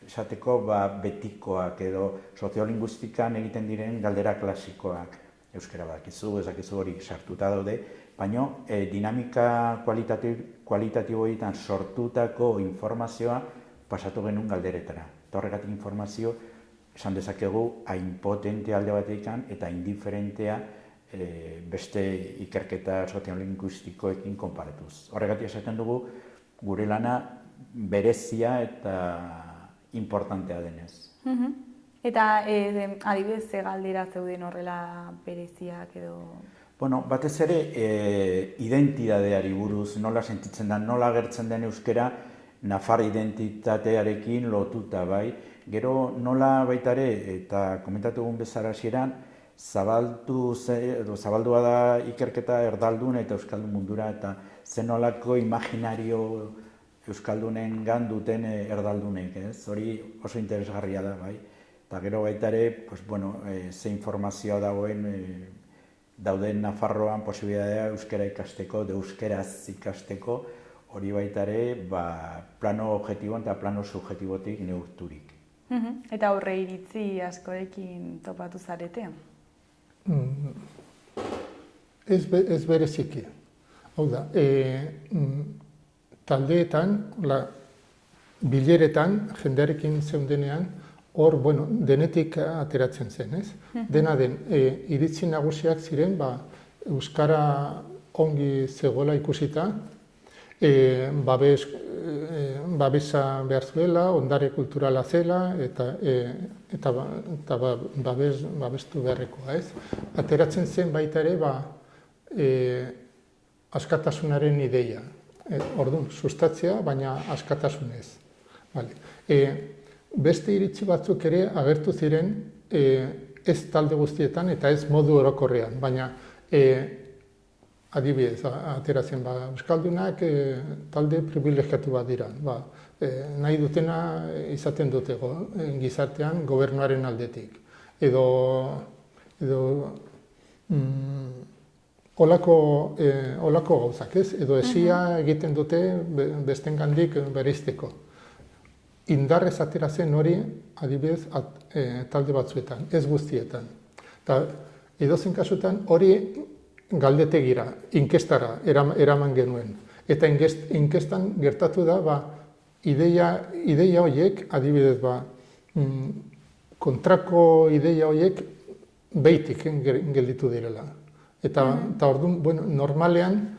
esateko betikoak edo soziolinguistikan egiten diren galdera klasikoak. Euskara badakizu, ez dakizu hori sartuta daude, baina dinamika kualitatiboetan sortutako informazioa pasatu genuen galderetara. Eta horregatik informazio, esan dezakegu, hain potente alde batekan eta indiferentea beste ikerketa soziolinguistikoekin konparatuz. Horregatik esaten dugu, gure lana berezia eta importantea denez. Eta adibidez ze galdera zeuden horrela bereziak edo... Bueno, batez ere identitateari buruz, nola sentitzen da, nola agertzen den euskera, Nafar identitatearekin lotuta bai. Gero nola baita ere, eta komentatu egun bezala hasieran, zabaldua da ikerketa erdaldun eta euskaldun mundura, eta zen nolako imaginario euskaldunen gan duten erdaldunek, ez? Hori oso interesgarria da bai. Eta gero baita ere, ze informazioa dauden Nafarroan posibilitatea euskara ikasteko, euskeraz ikasteko, hori baita ere plano objektiboan eta plano subjektibotik neurturik. Eta aurre iritzi askorekin topatu zaretean? Ez bereziki. Hau da, taldeetan, bileretan, jendearekin zeundenean, hor, denetik ateratzen zen, ez? Dena den, iritzi nagusiak ziren, euskara ongi zegoela ikusita, babesa behar zuela, ondare kulturala zela, eta babestu beharrekoa, ez? Ateratzen zen baita ere, askatasunaren ideia. Orduan, sustatzea, baina askatasunez. Beste iritzi batzuk ere agertu ziren ez talde guztietan eta ez modu orokorrean, baina adibidez, ateratzen euskaldunak talde privilegiatu bat dira. Nahi dutena izaten dutego gizartean gobernuaren aldetik. Edo olako gauzak, ez? Edo esia egiten dute bestengandik bereizteko. Indarrez atera zen hori, adibidez, talde batzuetan, ez guztietan. Eta edozein kasutan hori galdetegira, inkestara eraman genuen. Eta inkestan gertatu da, ideia horiek, adibidez, kontrako ideia horiek behitik gelditu direla. Eta orduan, normalean,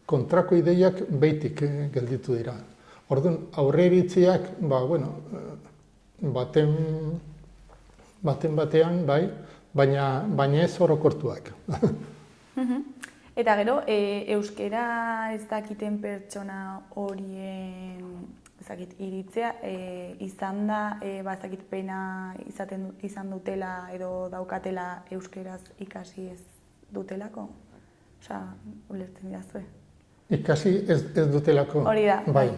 kontrako ideiak behitik gelditu dira. Orduan, aurre iritziak, batean, bai, baina ez orokortuak. Eta gero, euskera ez dakiten pertsona horien iritzea, izan da, ez dakit pena izan dutela edo daukatela euskeraz ikasi ez dutelako? Osa, ulertzen dira zuen. Ikasi ez dutelako. Hori da, bai.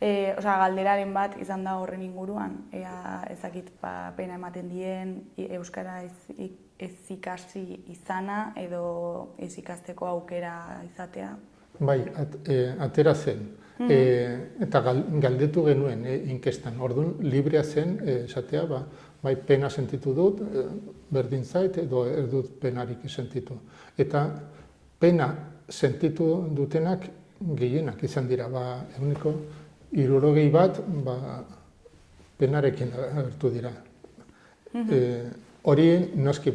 galderaren bat izan da horren inguruan, ea ezakit pena ematen dien euskara ez ikasi izana edo ez ikasteko aukera izatea. Bai, atera zen. Eta galdetu genuen inkestan. Orduan, librea zen, esatea, bai pena sentitu dut, berdin zait, edo ez dut penarik sentitu. Eta pena sentitu dutenak gehienak izan dira, eguneko 61 penarekin agertu dira. Hori noski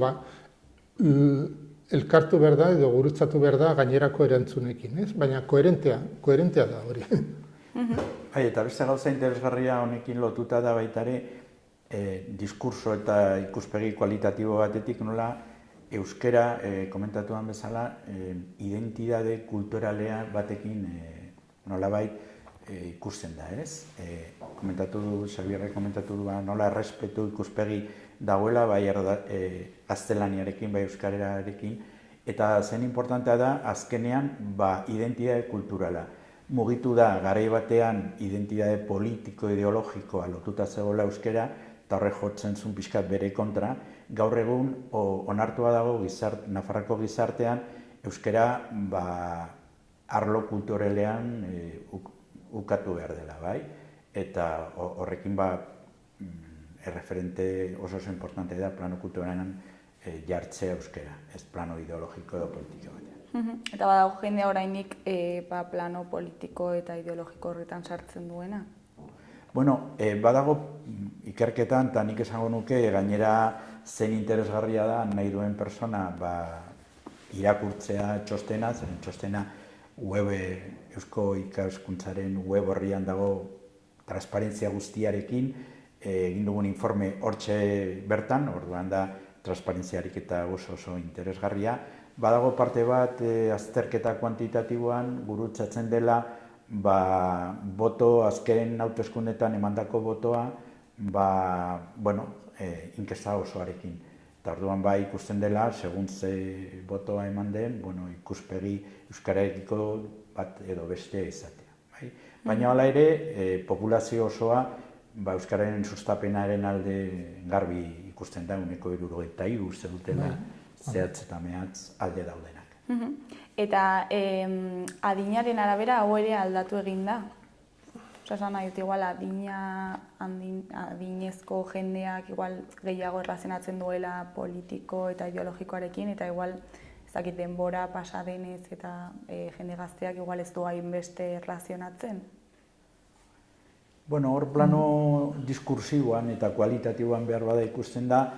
elkartu behar da edo gurutzatu behar da gainerako erantzunekin, ez? Baina koherentea da hori. Bai, eta beste gauza interesgarria honekin lotuta da baita ere, diskurso eta ikuspegi kualitatibo batetik nola euskera, komentatuan bezala, identitate kulturalea batekin nolabait ikusten da, ez? Xabierrek komentatu du nola errespetu ikuspegi dagoela, bai gaztelaniarekin, bai euskarerarekin, eta zen importantea da, azkenean, identitate kulturala. Mugitu da, garai batean, identitate politiko-ideologikoa lotuta zegoela euskera, eta horre jotzen zuen pixkat bere kontra, gaur egun onartua dago Nafarroako gizartean, euskera arlo kulturelean ukatu behar dela, bai? Eta horrekin erreferente oso importante da plano kulturalean jartzea euskera, ez plano ideologiko edo politiko batean. Eta badago jendea orainik plano politiko eta ideologiko horretan sartzen duena? Bueno, badago ikerketan, eta nik esango nuke, gainera zein interesgarria da nahi duen persona irakurtzea txostena, zeren txostena Eusko Ikaskuntzaren web horrian dago transparentzia guztiarekin, egin dugun informe hortxe bertan, orduan da transparentziarik eta oso interesgarria. Badago parte bat azterketa kuantitatiboan gurutzatzen dela boto azken hauteskundeetan emandako botoa inkesta osoarekin. Eta orduan ikusten dela, segun ze botoa eman den, ikuspegi euskararekiko bat edo bestea izatea. Baina hala ere, populazio osoa euskararen sustapenaren alde garbi ikusten da, 73 uste dutela, zehatz eta mehatz alde daudenak. Eta adinaren arabera hau ere aldatu egin da? Esan nahi dut, igual adinezko jendeak igual gehiago erlazionatzen duela politiko eta ideologikoarekin, eta igual ezakit denbora pasa denez eta jende gazteak igual ez du hainbeste erlazionatzen? Bueno, hor plano diskursiboan eta kualitatiboan behar bada ikusten da,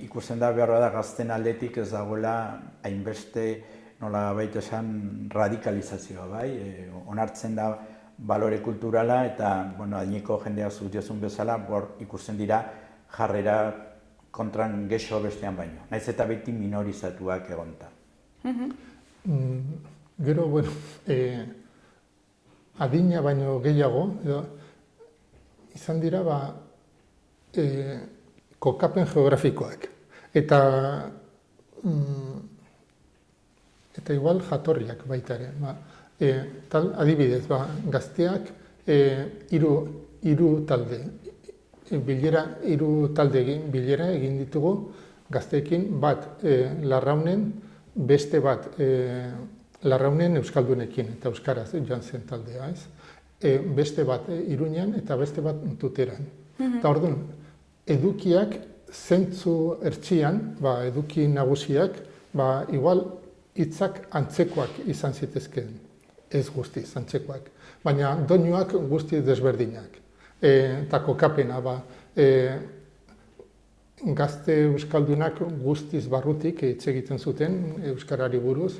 ikusten da behar bada gazten aldetik ez dagoela hainbeste nola baita esan radikalizazioa, onartzen da balore kulturala eta adineko jendea zuziosun bezala ikusten dira jarrera kontran gexo bestean baino, naiz eta beti minorizatuak egonta. Gero, adina baino gehiago, izan dira kokapen geografikoak. Eta igual jatorriak baita ere. Adibidez, gazteak hiru talde bilera egin ditugu gazteekin, bat Larraunen, beste bat Larraunen euskaldunekin eta euskaraz joan zen taldea, ez? Beste bat Iruñan eta beste bat Tuteran. Eta orduan, edukiak zentzu ertxian, eduki nagusiak, igual hitzak antzekoak izan zitezkeen, ez guztiz antzekoak, baina doinuak guztiz desberdinak. Eta kokapena, gazte euskaldunak guztiz barrutik hitz egiten zuten euskarari buruz.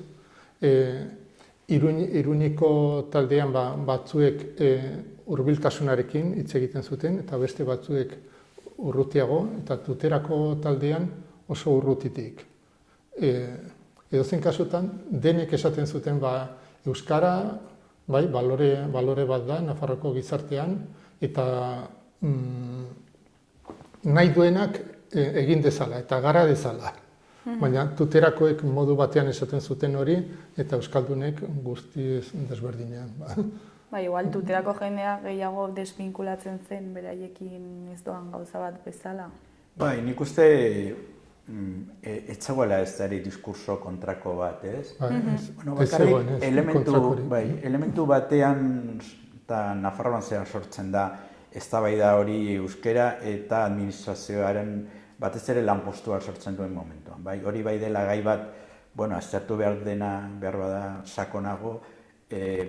Iruñeko taldean batzuek hurbiltasunarekin hitz egiten zuten, eta beste batzuek urrutiago, eta Tuterako taldean oso urrutitik. Edozein kasutan, denek esaten zuten euskara, balore bat da Nafarroko gizartean, eta nahi duenak egin dezala, eta gara dezala. Baina Tuterakoek modu batean esaten zuten hori, eta euskaldunek guztiz desberdinean. Igual tuterako jendea gehiago desbinkulatzen zen beraiekin ez doan gauza bat bezala. Nik uste etzagoela ez dara diskurso kontrako bat, ez? Bakarrik elementu batean eta Nafarroan zean sortzen da eztabaida hori euskera eta administrazioaren batez ere lanpostua sortzen duen momentuan. Hori bai dela gai bat, aztertu behar bada sakonago,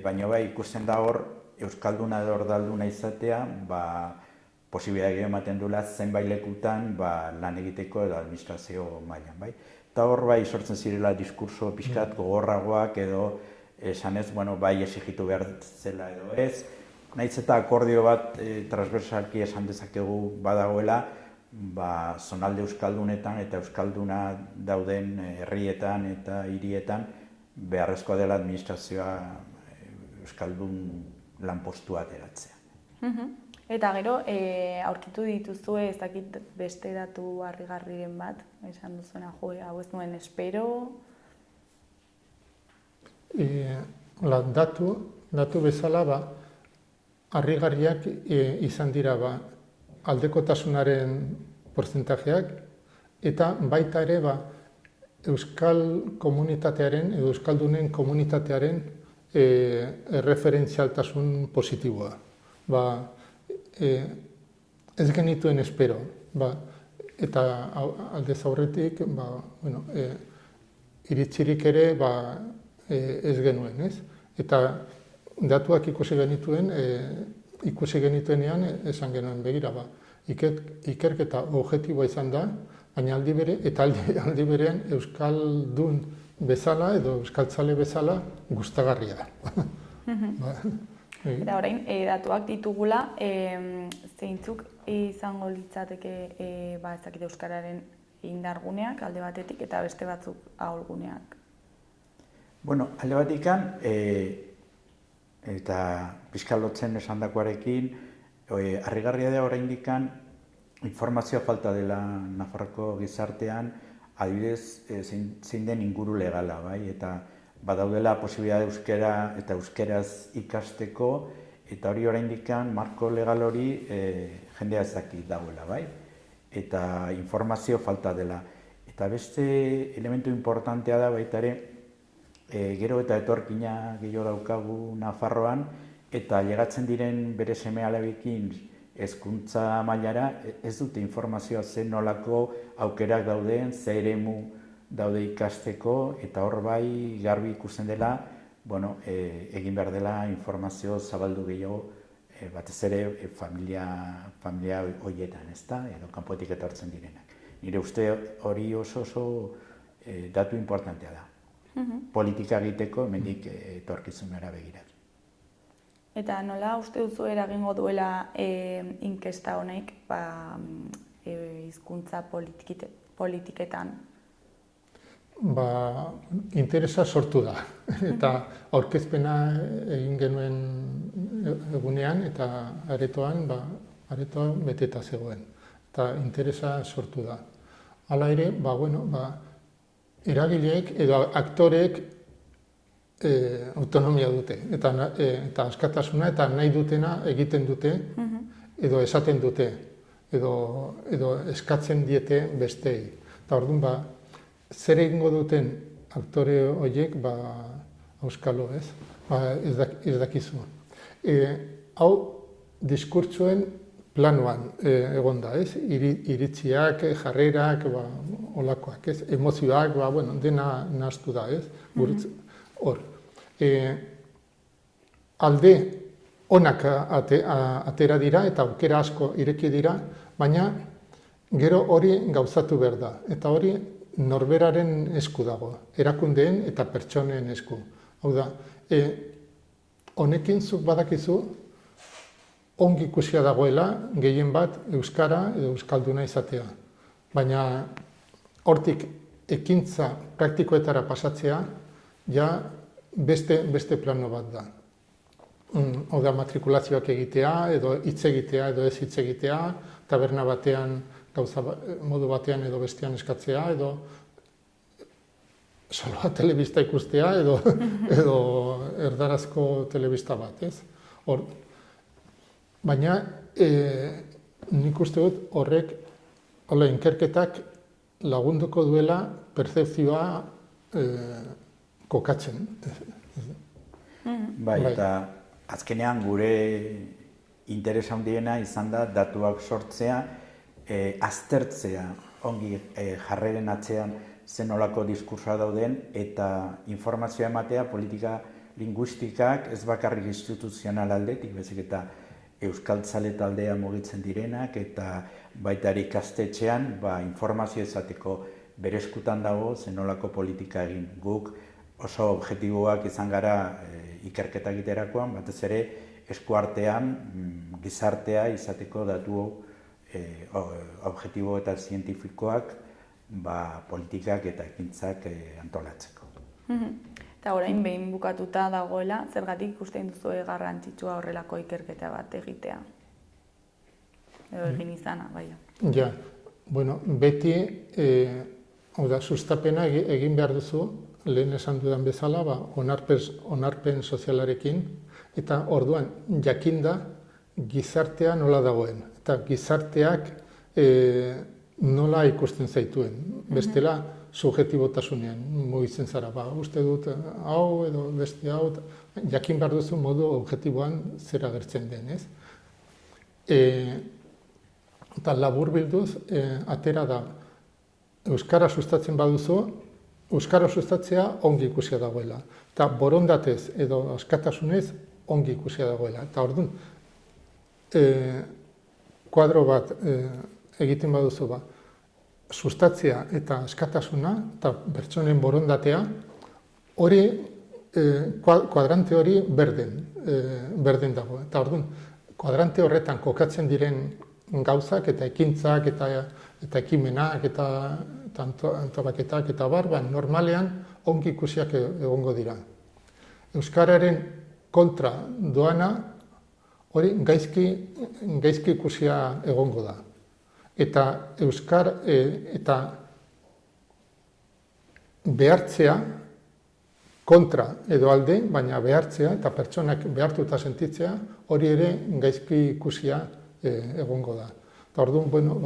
baina ikusten da hor euskalduna edo ordalduna izatea, posibilitatea ematen duela zenbait lekutan lan egiteko edo administrazio mailan. Eta hor sortzen zirela diskurso pixkat gogorragoak edo esanez, bai exigitu behar zela edo ez. Nahiz eta akordio bat transversalki esan dezakegu badagoela, zonalde euskaldunetan eta euskalduna dauden herrietan eta hirietan beharrezkoa dela administrazioa euskaldun lanpostua ateratzea. Eta gero, aurkitu dituzue ez dakit beste datu harrigarriren bat, esan duzuena, hau ez nuen espero? Datu bezala, harrigarriak izan dira aldekotasunaren portzentajeak, eta baita ere euskal komunitatearen edo euskaldunen komunitatearen referentzialtasun positiboa. Ez genituen espero, eta aldez aurretik iritzirik ere ez genuen, ez? Eta datuak ikusi genituenean esan genuen begira, ikerketa objektiboa izan da, baina aldi berean euskaldun bezala edo euskaltzale bezala gustagarria. Eta orain, datuak ditugula, zeintzuk izango litzateke ezakite euskararen indarguneak alde batetik eta beste batzuk ahulguneak? Alde batikan, eta pixkalotzen esandakoarekin, harrigarria da oraindikan informazioa falta dela Nafarroko gizartean, adibidez zein den inguru legala, eta badaudela posibilitatea euskera eta euskeraz ikasteko, eta hori oraindikan marko legal hori jendea ez dakit dagoela, eta informazio falta dela. Eta beste elementu importantea da baita ere, gero eta etorkina gehiago daukagu Nafarroan, eta llegatzen diren bere seme-alabekin hezkuntza mailara, ez dute informazioa zen nolako aukerak dauden, ze eremu daude ikasteko, eta hor garbi ikusten dela, egin behar dela informazio zabaldu gehiago, batez ere familia horietan, edo kanpotik etortzen direnak. Nire uste hori oso datu importantea da. Politika egiteko hemendik etorkizunera begira. Eta nola uste duzu eragingo duela inkesta honek hizkuntza politiketan? Interesa sortu da. Eta aurkezpena egin genuen egunean eta aretoan beteta zegoen. Eta interesa sortu da. Hala ere, eragileek edo aktoreek autonomia dute, eta askatasuna eta nahi dutena egiten dute, edo esaten dute, edo eskatzen diete bestei. Eta orduan, zer egingo duten aktore horiek, auskalo, ez? Ez dakizu. Hau, diskurtsuen planoan egon da, ez? Iritziak, jarrerak, olakoak, ez? Emozioak, dena nahaztu da, ez? Hor. Alde onak atera dira eta aukera asko ireki dira, baina gero hori gauzatu behar da. Eta hori norberaren esku dago, erakundeen eta pertsonen esku. Hau da, honekin zuk badakizu ongi ikusia dagoela gehien bat euskara edo euskalduna izatea. Baina hortik ekintza praktikoetara pasatzea, ja beste plano bat da. Hau da, matrikulazioak egitea, edo hitz egitea, edo ez hitz egitea, taberna batean, modu batean edo bestean eskatzea, edo saloa telebista ikustea, edo erdarazko telebista bat, ez? Baina nik uste dut horrek inkerketak lagunduko duela perzepzioa kokatzen. Bai, eta azkenean gure interes handiena izan da datuak sortzea, aztertzea ongi jarreren atzean zenolako diskursoa dauden eta informazioa ematea politika linguistikak ez bakarrik instituzional aldetik, bezik eta euskaltzale taldea mugitzen direnak eta baita ere ikastetxean informazio izateko bere eskutan dago zenolako politika egin. Guk oso objektiboak izan gara ikerketa egiterakoan, batez ere eskuartean gizartea izateko datu objektibo eta zientifikoak politikak eta ekintzak antolatzeko. Eta orain behin bukatuta dagoela, zergatik ikusten duzu garrantzitsua horrelako ikerketa bat egitea? Edo egin izana, baina. Ja, bueno, beti sustapena egin behar duzu, lehen esan dudan bezala, onarpen sozialarekin, eta orduan jakinda gizartea nola dagoen, eta gizarteak nola ikusten zaituen. Bestela, subjektibotasunean mugitzen zara, uste dut hau edo beste hau, jakin behar duzu modu objektiboan zer agertzen den, ez? Eta labur bilduz, atera da, euskara sustatzen baduzu, euskara sustatzea ongi ikusia dagoela. Eta borondatez edo askatasunez ongi ikusia dagoela. Eta orduan, kuadro bat egiten baduzu sustatzea eta askatasuna eta pertsonen borondatea, hori, kuadrante hori berden dago. Eta orduan, kuadrante horretan kokatzen diren gauzak eta ekintzak eta ekimenak eta antolaketak eta normalean ongi ikusiak egongo dira. Euskararen kontra doana hori gaizki ikusia egongo da. Eta eta behartzea kontra edo alde, baina behartzea eta pertsonak behartuta sentitzea hori ere gaizki ikusia egongo da. Eta orduan, bueno,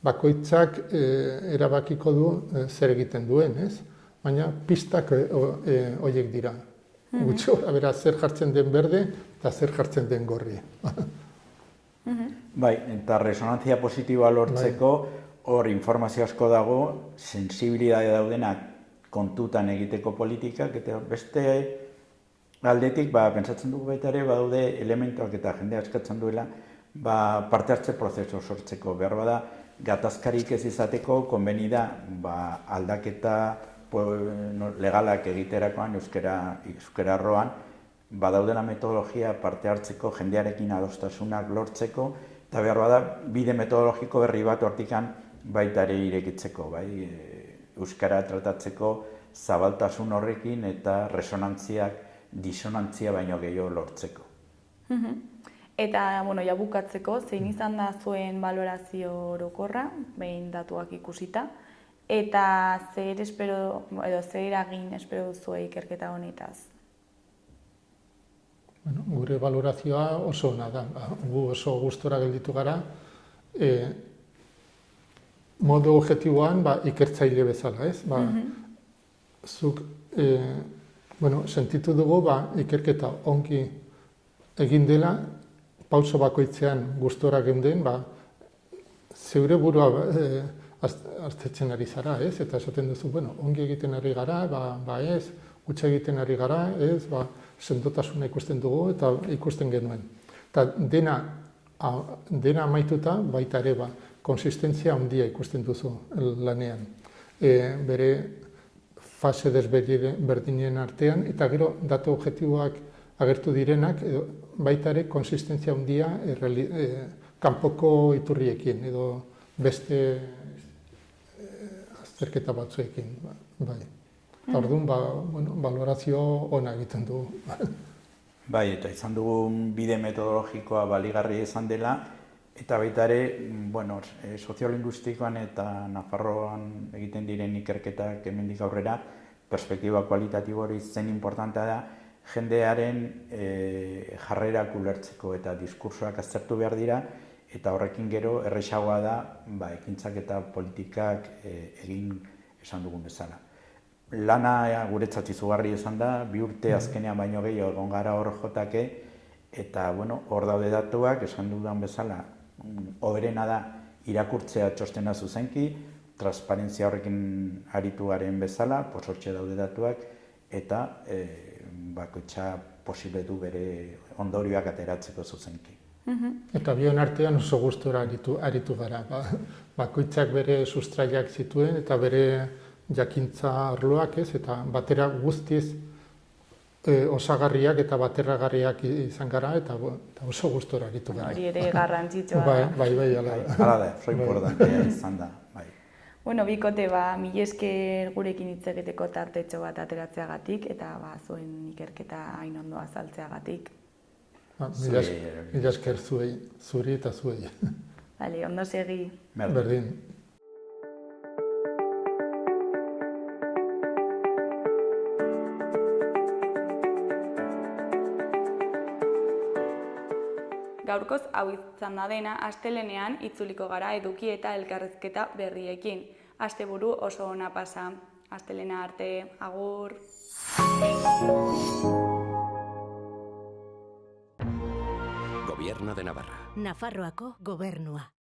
bakoitzak erabakiko du zer egiten duen, ez? Baina pistak horiek dira. Gutxi gora zer jartzen den berde eta zer jartzen den gorri. Bai, eta resonantzia positiboa lortzeko hor informazio asko dago, sensibilidade daudenak kontutan egiteko politikak, eta beste aldetik, pentsatzen dugu baita ere, badaude elementuak eta jendea eskatzen duela, parte hartze prozesu sortzeko. Behar bada, gatazkarik ez izateko, konbeni da aldaketa legalak egiterakoan, euskara arloan, badaudela metodologia parte hartzeko, jendearekin adostasunak lortzeko, eta behar bada, bide metodologiko berri bat hortikan baita ere irekitzeko, euskara tratatzeko zabaltasun horrekin eta resonantziak, disonantzia baino gehiago lortzeko. Eta, ja bukatzeko, zein izan da zuen balorazio orokorra, behin datuak ikusita, eta zer eragin espero duzu ikerketa honetaz? Gure balorazioa oso ona da. Gu oso gustora gelditu gara, modu objektiboan ikertzaile bezala, ez? Zuk, sentitu dugu ikerketa ongi egin dela, pauso bakoitzean gustora geunden, zeure burua aztertzen ari zara, ez? Eta esaten duzu, ongi egiten ari gara, ez, gutxa egiten ari gara, ez, sendotasuna ikusten dugu eta ikusten genuen. Eta dena amaituta baita ere konsistentzia handia ikusten duzu lanean. Bere fase desberdinen artean eta gero datu objektiboak agertu direnak baita ere konsistentzia handia kanpoko iturriekin edo beste azterketa batzuekin. Eta orduan, balorazio ona egiten dugu. Bai, eta izan dugun bide metodologikoa baligarria izan dela, eta baita ere, soziolinguistikoan eta Nafarroan egiten diren ikerketak hemendik aurrera, perspektiba kualitatibo hori zen importantea da, jendearen jarrerak ulertzeko eta diskursoak aztertu behar dira, eta horrekin gero erresagoa da ekintzak eta politikak egin esan dugun bezala. Lana guretzat izugarri izan da, 2 urte azkenean baino gehiago egon gara hor jotake, eta hor daude datuak, esan dudan bezala, hoberena da irakurtzea txostena zuzenki, transparentzia horrekin aritu garen bezala, hortxe daude datuak, eta bakoitza posible du bere ondorioak ateratzeko zuzenki. Eta bion artean oso gustura aritu gara. Bakoitzak bere sustraiak zituen eta bere jakintza arloak ez, eta batera guztiz osagarriak eta baterragarriak izan gara, eta oso gustura aritu gara. Hori ere garrantzitsua da. Bai, ala da. Hala da, oso importantea izan da, bai. Bueno, bikote, mila esker gurekin hitz egiteko tartetxo bat ateratzeagatik, eta zuen ikerketa hain ondo azaltzeagatik. Mila esker zuri eta zuei. Bale, ondo segi. Berdin. Gaurkoz hau izan da dena, astelehenean itzuliko gara eduki eta elkarrizketa berriekin. Asteburu oso ona pasa. Astelehena arte, agur! Gobierno de Navarra. Nafarroako gobernua.